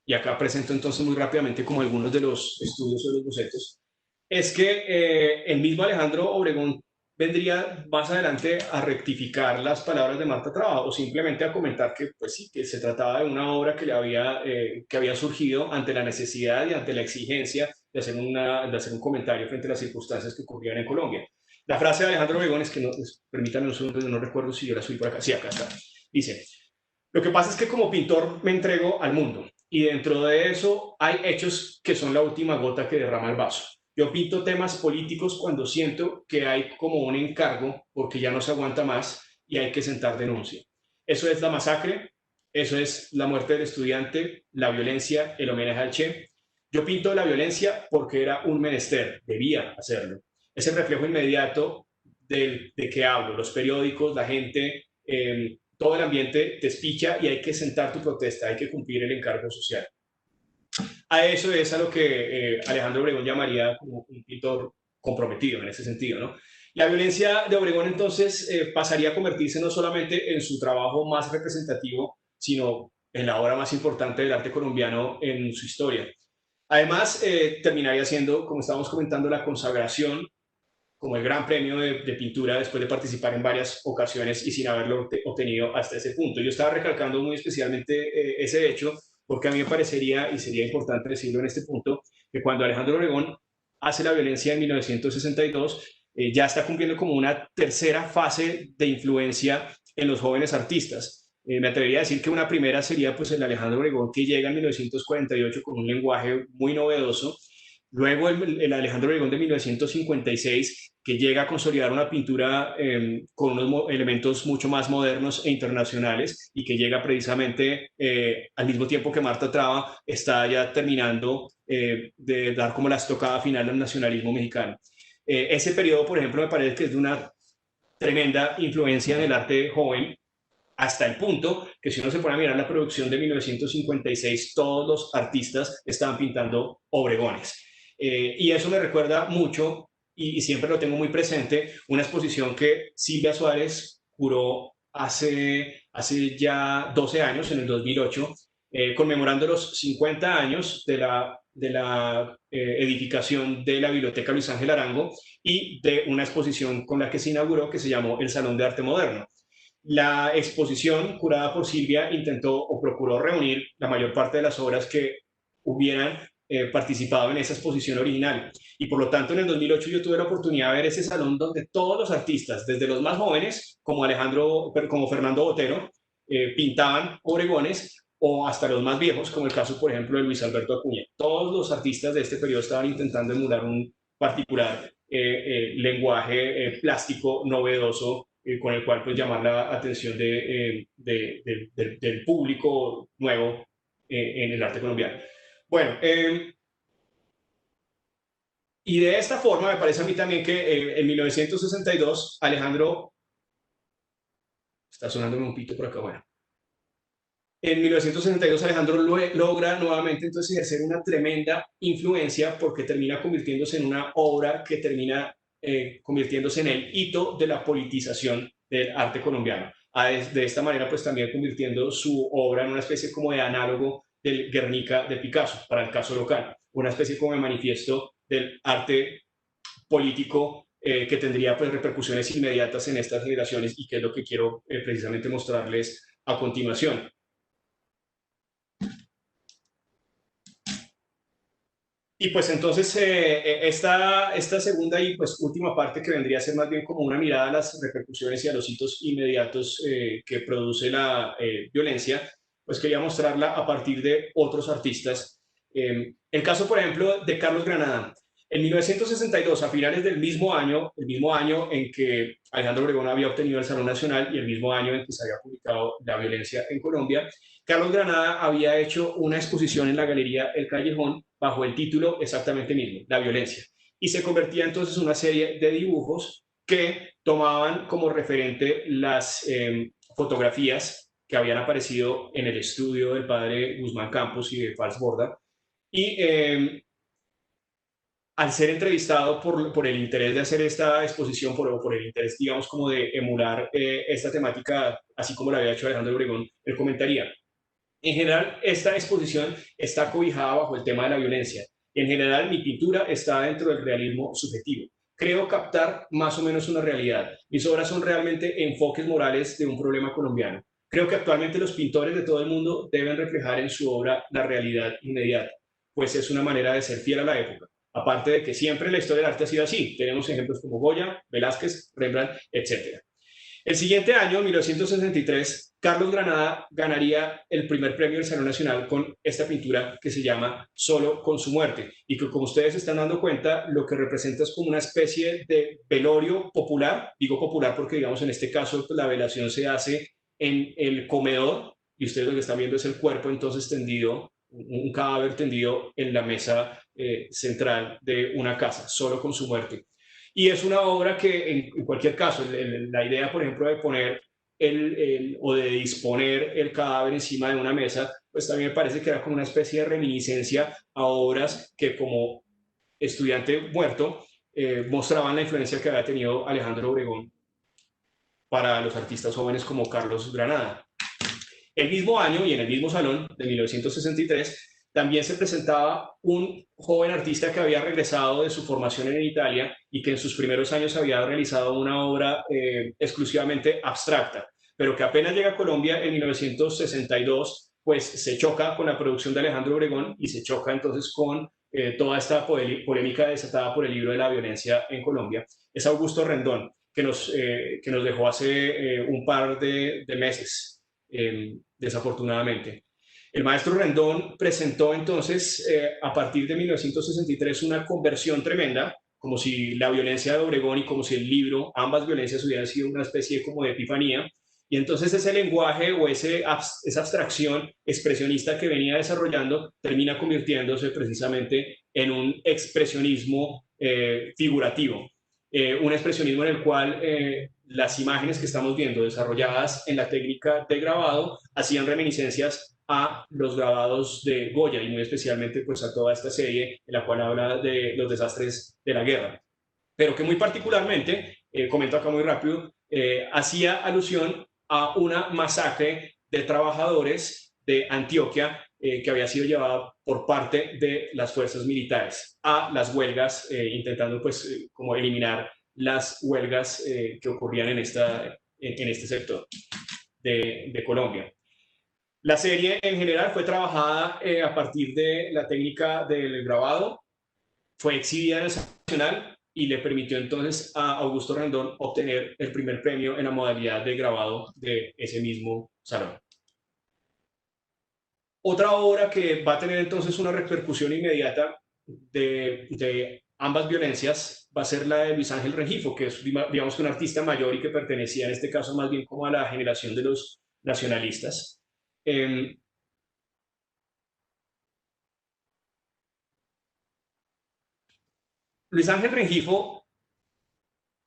y acá presento entonces muy rápidamente como algunos de los estudios o los bocetos, es que el mismo Alejandro Obregón vendría más adelante a rectificar las palabras de Marta Traba o simplemente a comentar que, pues sí, que se trataba de una obra que había surgido ante la necesidad y ante la exigencia de hacer un comentario frente a las circunstancias que ocurrían en Colombia. La frase de Alejandro Obregón es que, permítanme un segundo, no recuerdo si yo la subí por acá. Sí, acá está. Dice, lo que pasa es que como pintor me entrego al mundo y dentro de eso hay hechos que son la última gota que derrama el vaso. Yo pinto temas políticos cuando siento que hay como un encargo porque ya no se aguanta más y hay que sentar denuncia. Eso es la masacre, eso es la muerte del estudiante, la violencia, el homenaje al Che. Yo pinto la violencia porque era un menester, debía hacerlo. Es el reflejo inmediato de que hablo. Los periódicos, la gente, todo el ambiente te espicha y hay que sentar tu protesta, hay que cumplir el encargo social. A eso es a lo que Alejandro Obregón llamaría como un pintor comprometido en ese sentido, ¿no? La violencia de Obregón entonces pasaría a convertirse no solamente en su trabajo más representativo, sino en la obra más importante del arte colombiano en su historia. Además, terminaría siendo, como estábamos comentando, la consagración como el gran premio de pintura después de participar en varias ocasiones y sin haberlo obtenido hasta ese punto. Yo estaba recalcando muy especialmente ese hecho porque a mí me parecería, y sería importante decirlo en este punto, que cuando Alejandro Obregón hace la violencia en 1962, ya está cumpliendo como una tercera fase de influencia en los jóvenes artistas. Me atrevería a decir que una primera sería pues el Alejandro Obregón que llega en 1948 con un lenguaje muy novedoso. Luego el Alejandro Obregón de 1956, que llega a consolidar una pintura con unos elementos mucho más modernos e internacionales y que llega precisamente al mismo tiempo que Marta Traba está ya terminando de dar como la estocada final al nacionalismo mexicano. Ese periodo, por ejemplo, me parece que es de una tremenda influencia en el arte joven, hasta el punto que si uno se pone a mirar la producción de 1956, todos los artistas estaban pintando Obregones. Y eso me recuerda mucho, y siempre lo tengo muy presente, una exposición que Silvia Suárez curó hace ya 12 años, en el 2008, conmemorando los 50 años de la edificación de la Biblioteca Luis Ángel Arango y de una exposición con la que se inauguró que se llamó el Salón de Arte Moderno. La exposición curada por Silvia intentó o procuró reunir la mayor parte de las obras que hubieran participado en esa exposición original. Y por lo tanto, en el 2008 yo tuve la oportunidad de ver ese salón donde todos los artistas, desde los más jóvenes, como Fernando Botero, pintaban Obregones, o hasta los más viejos, como el caso, por ejemplo, de Luis Alberto Acuña. Todos los artistas de este periodo estaban intentando emular un particular lenguaje plástico novedoso con el cual pues llamar la atención del público nuevo en el arte colombiano. Bueno, y de esta forma me parece a mí también que en 1962 Alejandro, está sonándome un pito por acá, bueno, en 1962 Alejandro logra nuevamente entonces ejercer una tremenda influencia porque termina convirtiéndose en una obra que termina convirtiéndose en el hito de la politización del arte colombiano. De esta manera pues también convirtiendo su obra en una especie como de análogo del Guernica de Picasso para el caso local, una especie como de manifiesto del arte político que tendría pues repercusiones inmediatas en estas generaciones y que es lo que quiero precisamente mostrarles a continuación. Y pues entonces esta segunda y pues última parte que vendría a ser más bien como una mirada a las repercusiones y a los hitos inmediatos que produce la violencia, pues quería mostrarla a partir de otros artistas. El caso, por ejemplo, de Carlos Granada. En 1962, a finales del mismo año en que Alejandro Obregón había obtenido el Salón Nacional y el mismo año en que se había publicado La violencia en Colombia, Carlos Granada había hecho una exposición en la Galería El Callejón bajo el título exactamente mismo, La violencia. Y se convertía entonces en una serie de dibujos que tomaban como referente las fotografías que habían aparecido en el estudio del padre Guzmán Campos y de Fals Borda. Y al ser entrevistado por el interés de hacer esta exposición, por el interés, digamos, como de emular esta temática, así como la había hecho Alejandro Obregón, él comentaría: en general, esta exposición está cobijada bajo el tema de la violencia. En general, mi pintura está dentro del realismo subjetivo. Creo captar más o menos una realidad. Mis obras son realmente enfoques morales de un problema colombiano. Creo que actualmente los pintores de todo el mundo deben reflejar en su obra la realidad inmediata, pues es una manera de ser fiel a la época. Aparte de que siempre la historia del arte ha sido así. Tenemos ejemplos como Goya, Velázquez, Rembrandt, etc. El siguiente año, 1963, Carlos Granada ganaría el primer premio del Salón Nacional con esta pintura que se llama Solo con su muerte, y que, como ustedes se están dando cuenta, lo que representa es como una especie de velorio popular. Digo popular porque, digamos, en este caso la velación se hace en el comedor y ustedes lo que están viendo es el cuerpo entonces tendido un cadáver tendido en la mesa central de una casa, solo con su muerte. Y es una obra que en cualquier caso, la idea, por ejemplo, de poner o de disponer el cadáver encima de una mesa, pues también me parece que era como una especie de reminiscencia a obras que como estudiante muerto mostraban la influencia que había tenido Alejandro Obregón para los artistas jóvenes como Carlos Granada. El mismo año y en el mismo salón de 1963 también se presentaba un joven artista que había regresado de su formación en Italia y que en sus primeros años había realizado una obra exclusivamente abstracta, pero que apenas llega a Colombia en 1962, pues se choca con la producción de Alejandro Obregón y se choca entonces con toda esta polémica desatada por el libro de la violencia en Colombia. Es Augusto Rendón, que nos dejó hace un par de meses, desafortunadamente. El maestro Rendón presentó entonces, a partir de 1963, una conversión tremenda, como si la violencia de Obregón y como si el libro, ambas violencias hubieran sido una especie como de epifanía. Y entonces ese lenguaje o esa abstracción expresionista que venía desarrollando termina convirtiéndose precisamente en un expresionismo figurativo. Un expresionismo en el cual las imágenes que estamos viendo desarrolladas en la técnica de grabado hacían reminiscencias a los grabados de Goya y muy especialmente pues a toda esta serie en la cual habla de los desastres de la guerra, pero que muy particularmente, comento acá muy rápido, hacía alusión a una masacre de trabajadores de Antioquia que había sido llevada por parte de las fuerzas militares a las huelgas, intentando pues como eliminar las huelgas que ocurrían en este sector de Colombia. La serie en general fue trabajada a partir de la técnica del grabado, fue exhibida en el Nacional y le permitió entonces a Augusto Rendón obtener el primer premio en la modalidad de grabado de ese mismo salón. Otra obra que va a tener entonces una repercusión inmediata de ambas violencias va a ser la de Luis Ángel Rengifo, que es, digamos, un artista mayor y que pertenecía en este caso más bien como a la generación de los nacionalistas. Luis Ángel Rengifo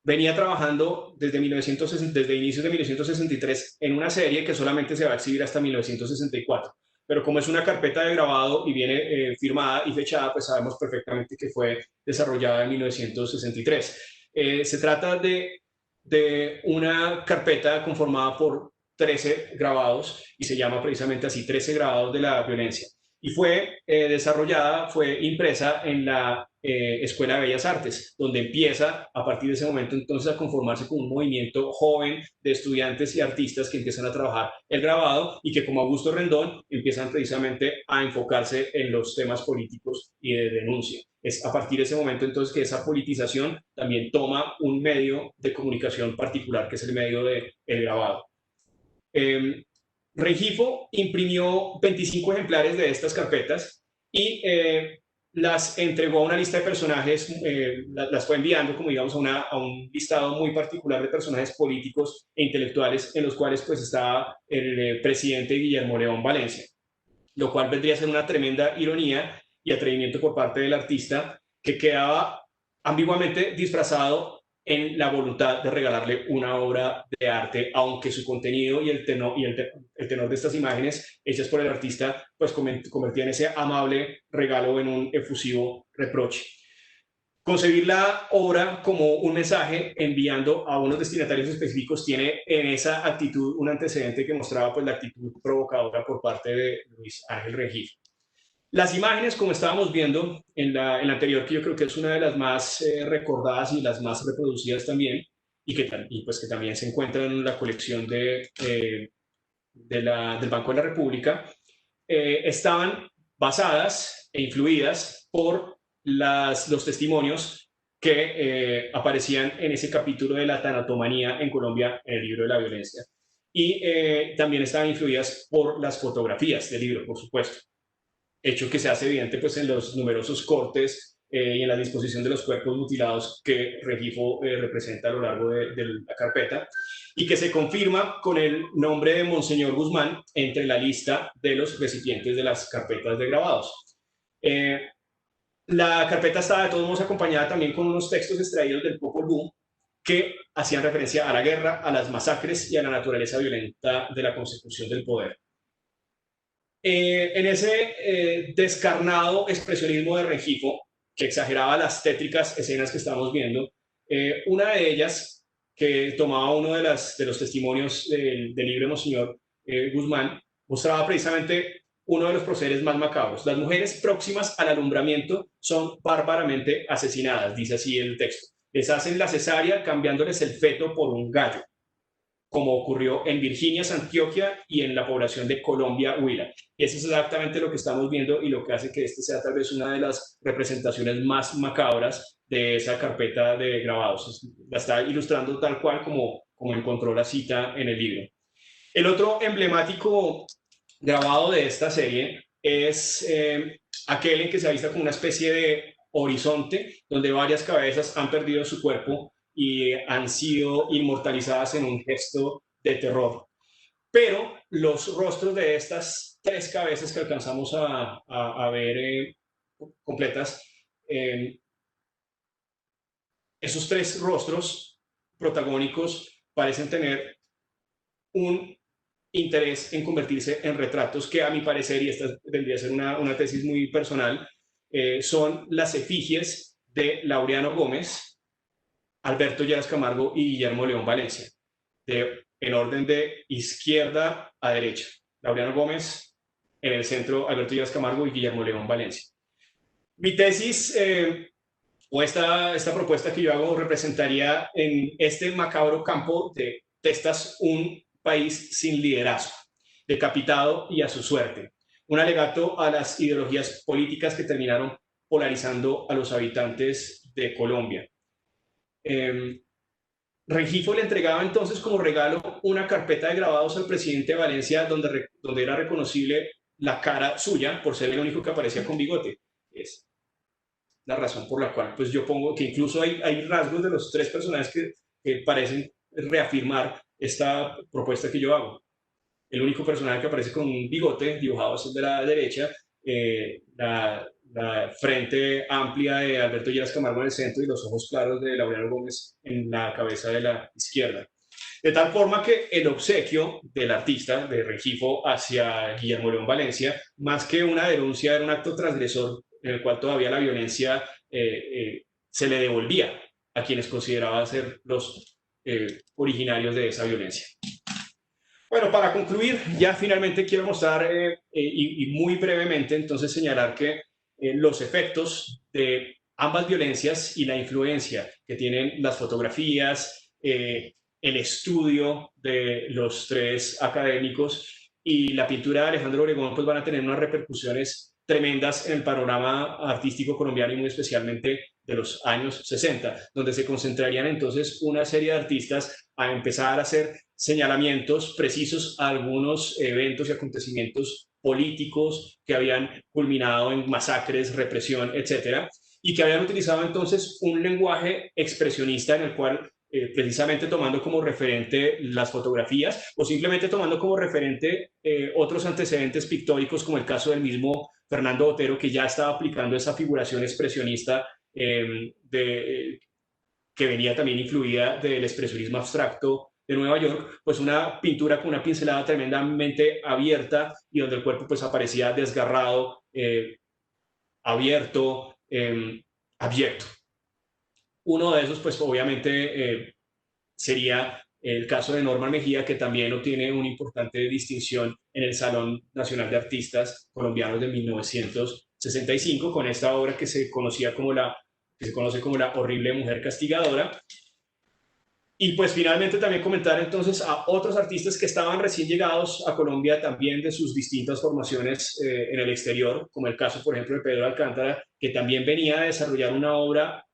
venía trabajando desde inicios de 1963 en una serie que solamente se va a exhibir hasta 1964. Pero como es una carpeta de grabado y viene firmada y fechada, pues sabemos perfectamente que fue desarrollada en 1963. Se trata de una carpeta conformada por 13 grabados y se llama precisamente así, 13 grabados de la violencia. Y fue desarrollada, fue impresa en la Escuela de Bellas Artes, donde empieza a partir de ese momento entonces a conformarse con un movimiento joven de estudiantes y artistas que empiezan a trabajar el grabado y que como Augusto Rendón empiezan precisamente a enfocarse en los temas políticos y de denuncia. Es a partir de ese momento entonces que esa politización también toma un medio de comunicación particular que es el medio del grabado. Rengifo imprimió 25 ejemplares de estas carpetas y las entregó a una lista de personajes, las fue enviando, como digamos, a un listado muy particular de personajes políticos e intelectuales, en los cuales pues estaba el presidente Guillermo León Valencia, lo cual vendría a ser una tremenda ironía y atrevimiento por parte del artista, que quedaba ambiguamente disfrazado en la voluntad de regalarle una obra de arte, aunque su contenido y el tenor de estas imágenes hechas por el artista pues convertían ese amable regalo en un efusivo reproche. Concebir la obra como un mensaje enviando a unos destinatarios específicos tiene en esa actitud un antecedente que mostraba pues la actitud provocadora por parte de Luis Ángel Rengifo. Las imágenes, como estábamos viendo en la anterior, que yo creo que es una de las más recordadas y las más reproducidas también, y pues que también se encuentra en la colección del Banco de la República, estaban basadas e influidas por los testimonios que aparecían en ese capítulo de la tanatomanía en Colombia, en el libro de la violencia. Y también estaban influidas por las fotografías del libro, por supuesto. Hecho que se hace evidente pues, en los numerosos cortes y en la disposición de los cuerpos mutilados que Rengifo representa a lo largo de la carpeta. y que se confirma con el nombre de Monseñor Guzmán entre la lista de los recipientes de las carpetas de grabados. La carpeta estaba de todos modos acompañada también con unos textos extraídos del Popol Vuh que hacían referencia a la guerra, a las masacres y a la naturaleza violenta de la consecución del poder. En ese descarnado expresionismo de Rengifo, que exageraba las tétricas escenas que estamos viendo, una de ellas, que tomaba uno de los testimonios del libro de Monseñor Guzmán, mostraba precisamente uno de los procederes más macabros. Las mujeres próximas al alumbramiento son bárbaramente asesinadas, dice así el texto. Les hacen la cesárea cambiándoles el feto por un gallo, como ocurrió en Virginia, Antioquia y en la población de Colombia, Huila. Eso es exactamente lo que estamos viendo y lo que hace que este sea tal vez una de las representaciones más macabras de esa carpeta de grabados. La está ilustrando tal cual como encontró la cita en el libro. El otro emblemático grabado de esta serie es aquel en que se avista como una especie de horizonte donde varias cabezas han perdido su cuerpo y han sido inmortalizadas en un gesto de terror. Pero los rostros de estas tres cabezas que alcanzamos a ver completas, esos tres rostros protagónicos parecen tener un interés en convertirse en retratos que, a mi parecer, y esta tendría que ser una tesis muy personal, son las efigies de Laureano Gómez, Alberto Lleras Camargo y Guillermo León Valencia, en orden de izquierda a derecha. Laureano Gómez, en el centro Alberto Lleras Camargo y Guillermo León Valencia. Mi tesis o esta propuesta que yo hago representaría en este macabro campo de testas un país sin liderazgo, decapitado y a su suerte. Un alegato a las ideologías políticas que terminaron polarizando a los habitantes de Colombia. Rengifo le entregaba entonces como regalo una carpeta de grabados al presidente de Valencia donde era reconocible la cara suya por ser el único que aparecía con bigote. Es la razón por la cual pues yo pongo que incluso hay rasgos de los tres personajes que parecen reafirmar esta propuesta que yo hago. El único personaje que aparece con un bigote dibujado es el de la derecha, la frente amplia de Alberto Lleras Camargo en el centro y los ojos claros de Laureano Gómez en la cabeza de la izquierda. De tal forma que el obsequio del artista, de Rengifo, hacia Guillermo León Valencia, más que una denuncia, era un acto transgresor en el cual todavía la violencia se le devolvía a quienes consideraba ser los originarios de esa violencia. Bueno, para concluir, ya finalmente quiero mostrar y muy brevemente entonces señalar que los efectos de ambas violencias y la influencia que tienen las fotografías, el estudio de los tres académicos y la pintura de Alejandro Obregón pues van a tener unas repercusiones tremendas en el panorama artístico colombiano y muy especialmente de los años 60, donde se concentrarían entonces una serie de artistas a empezar a hacer señalamientos precisos a algunos eventos y acontecimientos políticos que habían culminado en masacres, represión, etcétera, y que habían utilizado entonces un lenguaje expresionista en el cual precisamente tomando como referente las fotografías o simplemente tomando como referente otros antecedentes pictóricos como el caso del mismo Fernando Botero, que ya estaba aplicando esa figuración expresionista que venía también influida del expresionismo abstracto de Nueva York, pues una pintura con una pincelada tremendamente abierta y donde el cuerpo pues aparecía desgarrado, abierto, abyecto. Uno de esos pues obviamente sería el caso de Norma Mejía, que también obtiene una importante distinción en el Salón Nacional de Artistas Colombianos de 1965 con esta obra que se conoce como La horrible mujer castigadora. Y pues finalmente también comentar entonces a otros artistas que estaban recién llegados a Colombia también de sus distintas formaciones en el exterior, como el caso por ejemplo de Pedro Alcántara, que también venía a desarrollar una obra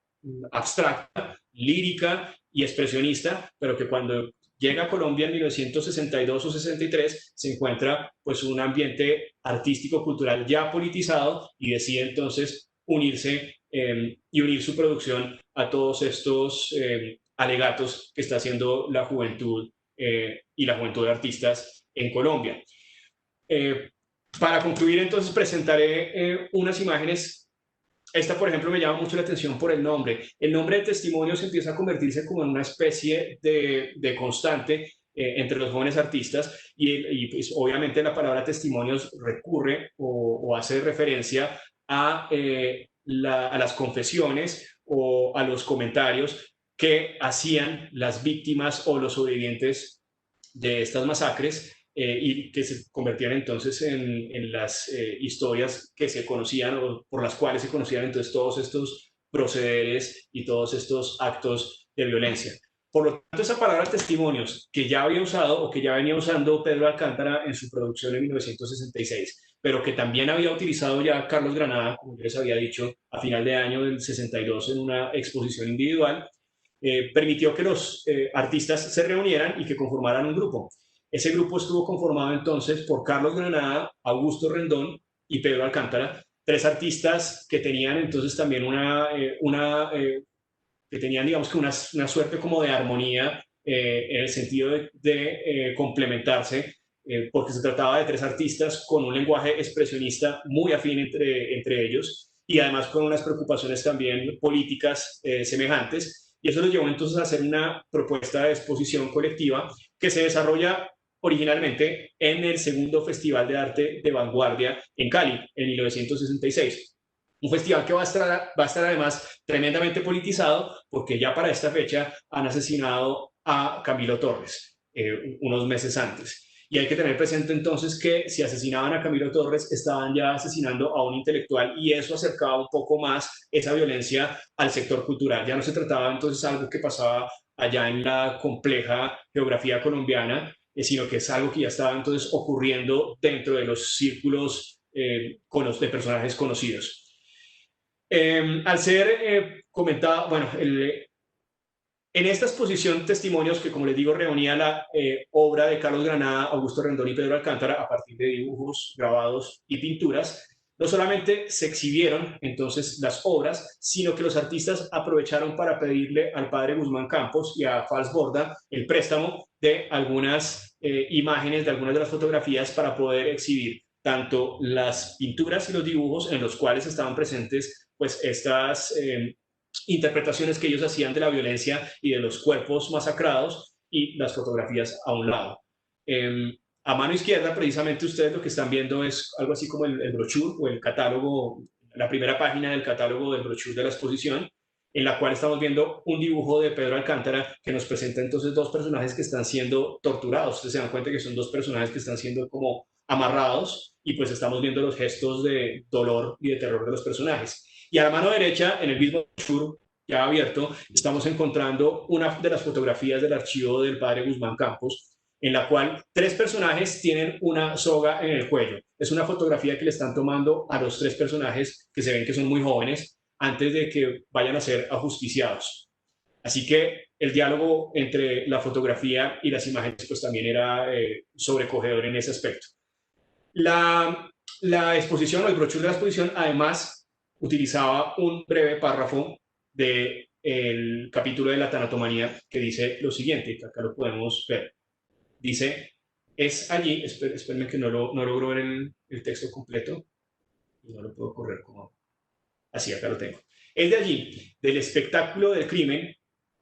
abstracta, lírica y expresionista, pero que cuando llega a Colombia en 1962 o 63 se encuentra pues un ambiente artístico cultural ya politizado y decide entonces unirse y unir su producción a todos estos alegatos que está haciendo la juventud y la juventud de artistas en Colombia. Para concluir, entonces, presentaré unas imágenes. Esta, por ejemplo, me llama mucho la atención por el nombre. El nombre de Testimonios empieza a convertirse como en una especie de constante entre los jóvenes artistas y pues, obviamente la palabra testimonios recurre o hace referencia a, a las confesiones o a los comentarios que hacían las víctimas o los sobrevivientes de estas masacres y que se convertían entonces en las historias que se conocían o por las cuales se conocían entonces todos estos procederes y todos estos actos de violencia. Por lo tanto, esa palabra testimonios que ya había usado o que ya venía usando Pedro Alcántara en su producción en 1966, pero que también había utilizado ya Carlos Granada, como yo les había dicho, a final de año del 62 en una exposición individual, permitió que los artistas se reunieran y que conformaran un grupo. Ese grupo estuvo conformado entonces por Carlos Granada, Augusto Rendón y Pedro Alcántara, tres artistas que tenían entonces también que tenían, digamos que una suerte como de armonía en el sentido de complementarse, porque se trataba de tres artistas con un lenguaje expresionista muy afín entre ellos y además con unas preocupaciones también políticas semejantes. Y eso los llevó entonces a hacer una propuesta de exposición colectiva que se desarrolla originalmente en el segundo Festival de Arte de Vanguardia en Cali, en 1966. Un festival que va a estar además tremendamente politizado porque ya para esta fecha han asesinado a Camilo Torres unos meses antes. Y hay que tener presente entonces que si asesinaban a Camilo Torres, estaban ya asesinando a un intelectual y eso acercaba un poco más esa violencia al sector cultural. Ya no se trataba entonces de algo que pasaba allá en la compleja geografía colombiana, sino que es algo que ya estaba entonces ocurriendo dentro de los círculos de personajes conocidos. Al ser comentado, bueno, en esta exposición Testimonios, que como les digo reunía la obra de Carlos Granada, Augusto Rendón y Pedro Alcántara a partir de dibujos, grabados y pinturas, no solamente se exhibieron entonces las obras, sino que los artistas aprovecharon para pedirle al padre Guzmán Campos y a Fals Borda el préstamo de algunas imágenes, de algunas de las fotografías para poder exhibir tanto las pinturas y los dibujos en los cuales estaban presentes pues estas interpretaciones que ellos hacían de la violencia y de los cuerpos masacrados y las fotografías a un lado. A mano izquierda, precisamente ustedes lo que están viendo es algo así como el brochure o el catálogo, la primera página del catálogo del brochure de la exposición, en la cual estamos viendo un dibujo de Pedro Alcántara que nos presenta entonces dos personajes que están siendo torturados. Ustedes se dan cuenta que son dos personajes que están siendo como amarrados y pues estamos viendo los gestos de dolor y de terror de los personajes. Y a la mano derecha, en el mismo brochure ya abierto, estamos encontrando una de las fotografías del archivo del padre Guzmán Campos, en la cual tres personajes tienen una soga en el cuello. Es una fotografía que le están tomando a los tres personajes que se ven que son muy jóvenes antes de que vayan a ser ajusticiados. Así que el diálogo entre la fotografía y las imágenes pues también era sobrecogedor en ese aspecto. La exposición o el brochure de la exposición además utilizaba un breve párrafo del capítulo de la tanatomanía que dice lo siguiente, que acá lo podemos ver. Dice, es allí, espérenme que no logro ver el texto completo, y no lo puedo correr como así, acá lo tengo. Es de allí, del espectáculo del crimen,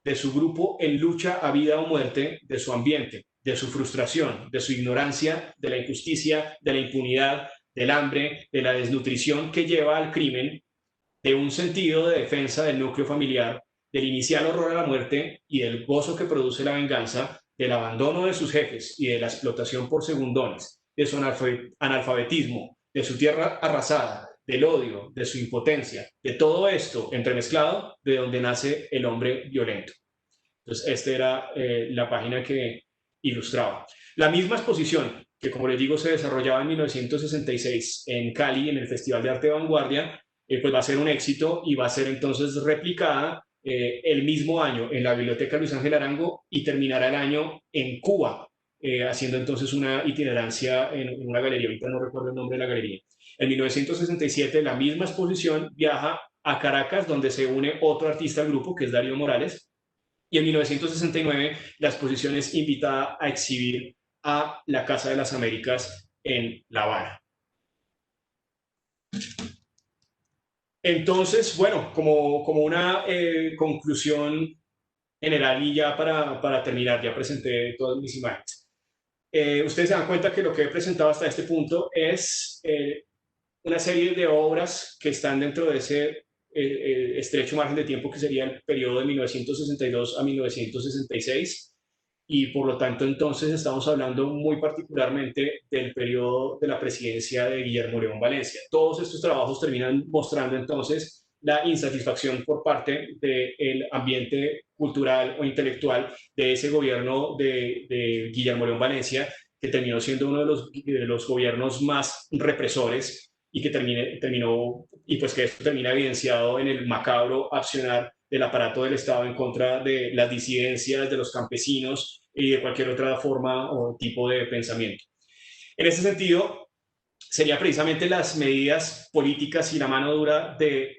de su grupo en lucha a vida o muerte, de su ambiente, de su frustración, de su ignorancia, de la injusticia, de la impunidad, del hambre, de la desnutrición que lleva al crimen, de un sentido de defensa del núcleo familiar, del inicial horror a la muerte y del gozo que produce la venganza, del abandono de sus jefes y de la explotación por segundones, de su analfabetismo, de su tierra arrasada, del odio, de su impotencia, de todo esto entremezclado, de donde nace el hombre violento. Entonces, esta era la página que ilustraba. La misma exposición, que como les digo se desarrollaba en 1966 en Cali, en el Festival de Arte de Vanguardia, pues va a ser un éxito y va a ser entonces replicada el mismo año en la Biblioteca Luis Ángel Arango y terminará el año en Cuba, haciendo entonces una itinerancia en una galería, ahorita no recuerdo el nombre de la galería. En 1967 la misma exposición viaja a Caracas, donde se une otro artista al grupo, que es Darío Morales, y en 1969 la exposición es invitada a exhibir a la Casa de las Américas en La Habana. Entonces, bueno, como una conclusión general y ya para terminar, ya presenté todas mis imágenes. Ustedes se dan cuenta que lo que he presentado hasta este punto es una serie de obras que están dentro de ese estrecho margen de tiempo que sería el periodo de 1962 a 1966 y por lo tanto entonces estamos hablando muy particularmente del periodo de la presidencia de Guillermo León Valencia. Todos estos trabajos terminan mostrando entonces la insatisfacción por parte del ambiente cultural o intelectual de ese gobierno de Guillermo León Valencia, que terminó siendo uno de los gobiernos más represores y que terminó, y pues que esto termina evidenciado en el macabro accionar del aparato del Estado en contra de las disidencias, de los campesinos y de cualquier otra forma o tipo de pensamiento. En ese sentido, sería precisamente las medidas políticas y la mano dura de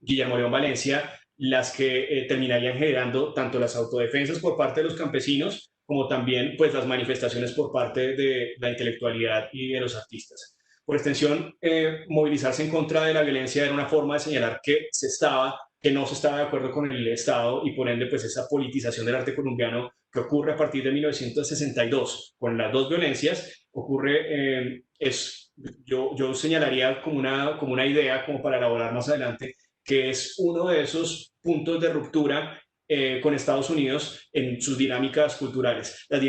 Guillermo León Valencia las que terminarían generando tanto las autodefensas por parte de los campesinos como también pues, las manifestaciones por parte de la intelectualidad y de los artistas. Por extensión, movilizarse en contra de la violencia era una forma de señalar que no se estaba de acuerdo con el Estado y por ende pues esa politización del arte colombiano que ocurre a partir de 1962 con las dos violencias, yo señalaría como una idea como para elaborar más adelante, que es uno de esos puntos de ruptura con Estados Unidos en sus dinámicas culturales. Las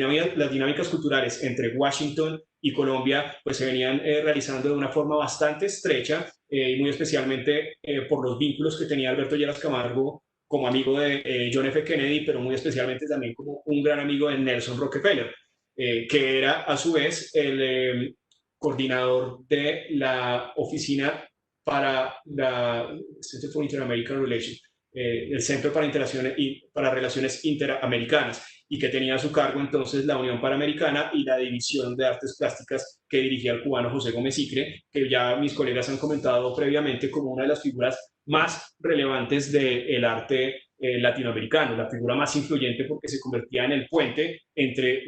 dinámicas culturales entre Washington y Colombia pues se venían realizando de una forma bastante estrecha y muy especialmente por los vínculos que tenía Alberto Lleras Camargo como amigo de John F. Kennedy, pero muy especialmente también como un gran amigo de Nelson Rockefeller, que era a su vez el coordinador de la oficina para la Center for Inter-American Relations, el Centro para Relaciones Interamericanas, y que tenía a su cargo entonces la Unión Panamericana y la División de Artes Plásticas que dirigía el cubano José Gómez Icre, que ya mis colegas han comentado previamente como una de las figuras más relevantes del arte latinoamericano, la figura más influyente porque se convertía en el puente entre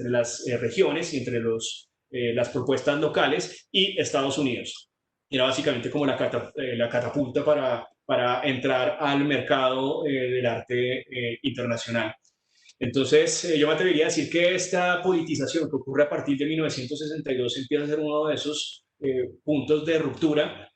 las regiones y entre las propuestas locales y Estados Unidos. Era básicamente como la catapulta para entrar al mercado del arte internacional. Entonces, yo me atrevería a decir que esta politización que ocurre a partir de 1962 empieza a ser uno de esos puntos de ruptura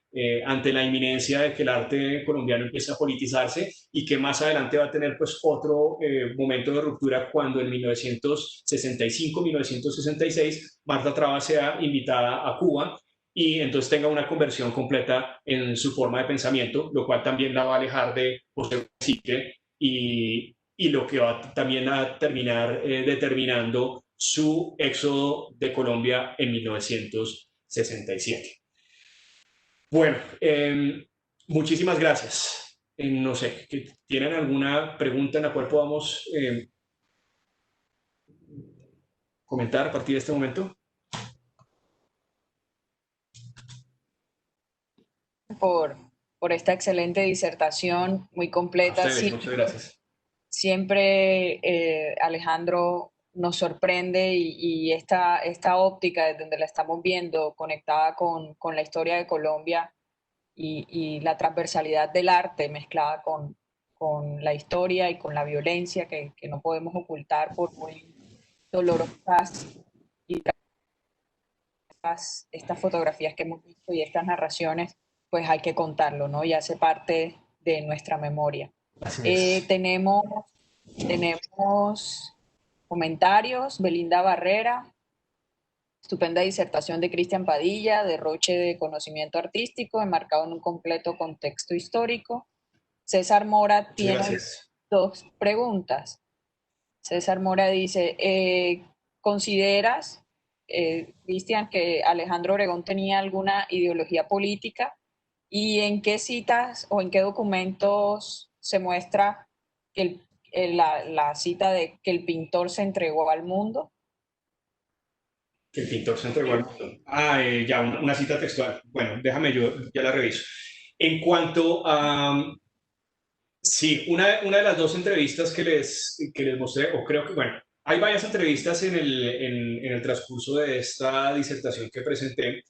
ante la inminencia de que el arte colombiano empieza a politizarse y que más adelante va a tener pues otro momento de ruptura cuando en 1965-1966 Marta Traba sea invitada a Cuba y entonces tenga una conversión completa en su forma de pensamiento, lo cual también la va a alejar de José Sique y lo que va también a terminar determinando su éxodo de Colombia en 1967. Bueno, muchísimas gracias. No sé, ¿tienen alguna pregunta en la cual podamos comentar a partir de este momento? Por, por esta excelente disertación, muy A completa. ustedes, Sí, muchas gracias. siempre Alejandro nos sorprende y esta óptica desde donde la estamos viendo conectada con la historia de Colombia y la transversalidad del arte mezclada con la historia y con la violencia que no podemos ocultar por muy dolorosas y estas fotografías que hemos visto y estas narraciones, pues hay que contarlo, ¿no? Y hace parte de nuestra memoria. Así Eh, es. tenemos, tenemos comentarios, Belinda Barrera, estupenda disertación de Cristian Padilla, derroche de conocimiento artístico, enmarcado en un completo contexto histórico. César Mora Muchas tiene gracias. dos preguntas. César Mora dice, ¿consideras, Cristian, que Alejandro Obregón tenía alguna ideología política? ¿Y en qué citas o en qué documentos se muestra que la cita de que el pintor se entregó al mundo? Que el pintor se entregó al mundo. Ah, ya, una cita textual. Bueno, déjame, yo ya la reviso. En cuanto a Sí, una de las dos entrevistas que les mostré, o creo que, bueno, hay varias entrevistas en el transcurso de esta disertación que presenté,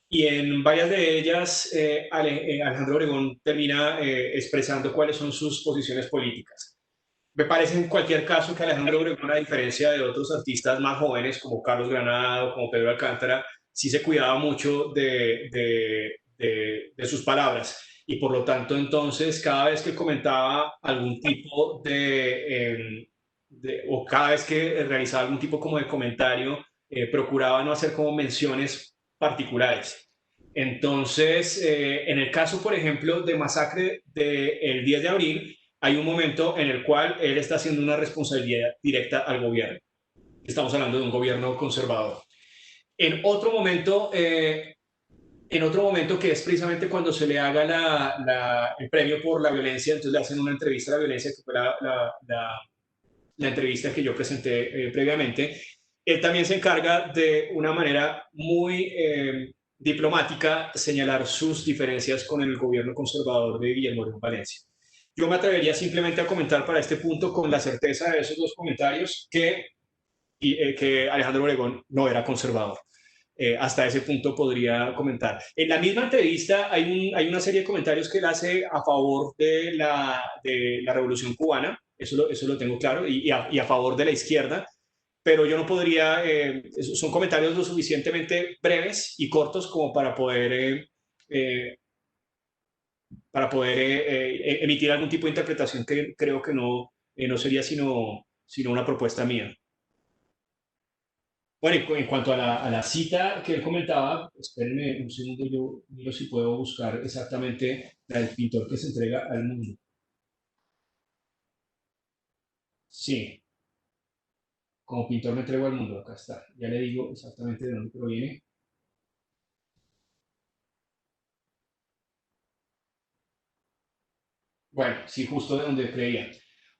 y en varias de ellas Alejandro Obregón termina expresando cuáles son sus posiciones políticas. Me parece en cualquier caso que Alejandro Obregón, a diferencia de otros artistas más jóvenes como Carlos Granado, como Pedro Alcántara, sí se cuidaba mucho de sus palabras. Y por lo tanto, entonces, cada vez que comentaba algún tipo o cada vez que realizaba algún tipo como de comentario, procuraba no hacer como menciones particulares. Entonces, en el caso, por ejemplo, de Masacre del 10 de abril, hay un momento en el cual él está haciendo una responsabilidad directa al gobierno. Estamos hablando de un gobierno conservador. En otro momento, que es precisamente cuando se le haga el premio por la violencia, entonces le hacen una entrevista a la violencia, que fue la entrevista que yo presenté previamente. Él también se encarga de una manera muy diplomática señalar sus diferencias con el gobierno conservador de Guillermo León Valencia. Yo me atrevería simplemente a comentar para este punto con la certeza de esos dos comentarios que Alejandro Obregón no era conservador. Hasta ese punto podría comentar. En la misma entrevista hay una serie de comentarios que él hace a favor de la Revolución Cubana, eso lo tengo claro, y a favor de la izquierda, pero yo no podría, son comentarios lo suficientemente breves y cortos como eh, para poder emitir algún tipo de interpretación que creo que no sería sino una propuesta mía. Bueno, y en cuanto a a la cita que él comentaba, espérenme un segundo, yo miro si puedo buscar exactamente la del pintor que se entrega al mundo. Sí, como pintor me entrego al mundo, acá está. Ya le digo exactamente de dónde proviene. Bueno, sí, justo de donde creía.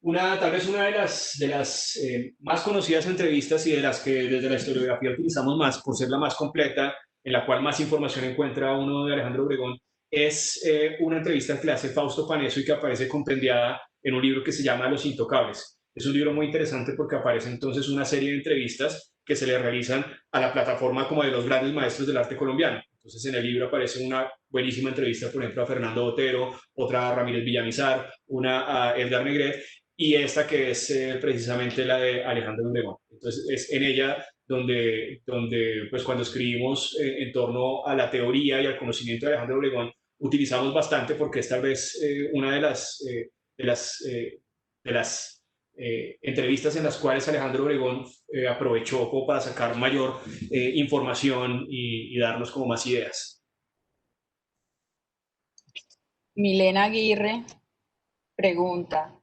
Tal vez una de las más conocidas entrevistas y de las que desde la historiografía utilizamos más, por ser la más completa, en la cual más información encuentra uno de Alejandro Obregón, es una entrevista que le hace Fausto Paneso y que aparece compendiada en un libro que se llama Los Intocables. Es un libro muy interesante porque aparece entonces una serie de entrevistas que se le realizan a la plataforma como de los grandes maestros del arte colombiano. Entonces en el libro aparece una buenísima entrevista, por ejemplo, a Fernando Botero, otra a Ramírez Villamizar, una a Edgar Negret, y esta que es precisamente la de Alejandro Obregón. Entonces es en ella donde pues cuando escribimos en torno a la teoría y al conocimiento de Alejandro Obregón, utilizamos bastante porque es tal vez una de las, eh, de las entrevistas en las cuales Alejandro Obregón aprovechó como para sacar mayor información y darnos como más ideas. Milena Aguirre pregunta,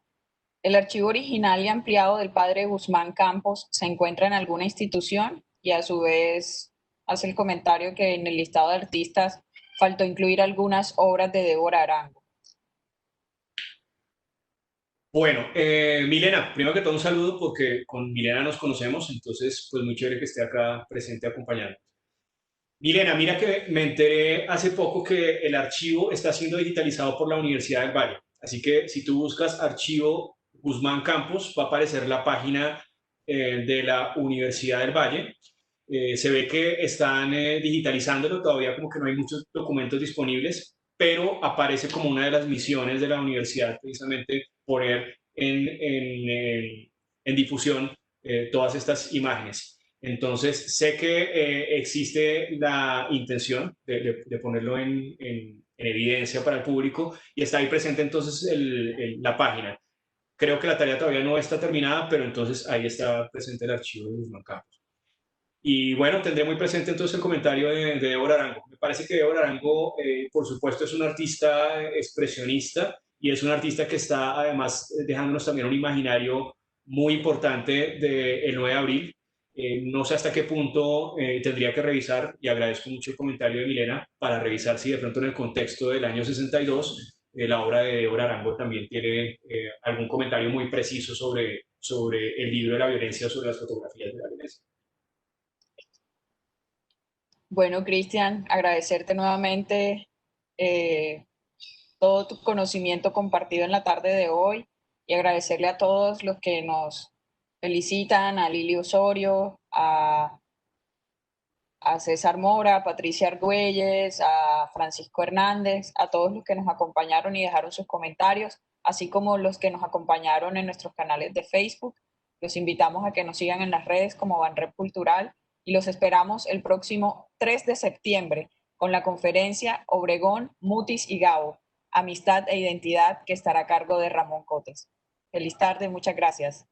¿el archivo original y ampliado del padre Guzmán Campos se encuentra en alguna institución? Y a su vez hace el comentario que en el listado de artistas faltó incluir algunas obras de Débora Arango. Bueno, Milena, primero que todo un saludo porque con Milena nos conocemos, entonces pues muy chévere que esté acá presente acompañando. Milena, mira que me enteré hace poco que el archivo está siendo digitalizado por la Universidad del Valle. Así que si tú buscas archivo Guzmán Campos, va a aparecer la página de la Universidad del Valle. Se ve que están digitalizándolo, todavía como que no hay muchos documentos disponibles, pero aparece como una de las misiones de la universidad precisamente poner en difusión todas estas imágenes. Entonces, sé que existe la intención de ponerlo en evidencia para el público y está ahí presente entonces la página. Creo que la tarea todavía no está terminada, pero entonces ahí está presente el archivo de Guzmán Campos. Y bueno, tendré muy presente entonces el comentario de Débora Arango. Me parece que Débora Arango, por supuesto, es una artista expresionista y es un artista que está además dejándonos también un imaginario muy importante del 9 de abril. No sé hasta qué punto tendría que revisar, y agradezco mucho el comentario de Milena, para revisar si de pronto en el contexto del año 62 la obra de Débora Arango también tiene algún comentario muy preciso sobre el libro de la violencia, sobre las fotografías de la violencia. Bueno, Cristian, agradecerte nuevamente eh, todo tu conocimiento compartido en la tarde de hoy y agradecerle a todos los que nos felicitan, a Lili Osorio, a César Mora, a Patricia Argüelles, a Francisco Hernández, a todos los que nos acompañaron y dejaron sus comentarios, así como los que nos acompañaron en nuestros canales de Facebook. Los invitamos a que nos sigan en las redes como Banrep Cultural y los esperamos el próximo 3 de septiembre con la conferencia Obregón, Mutis y Gabo, Amistad e Identidad, que estará a cargo de Ramón Cotes. Feliz tarde, muchas gracias.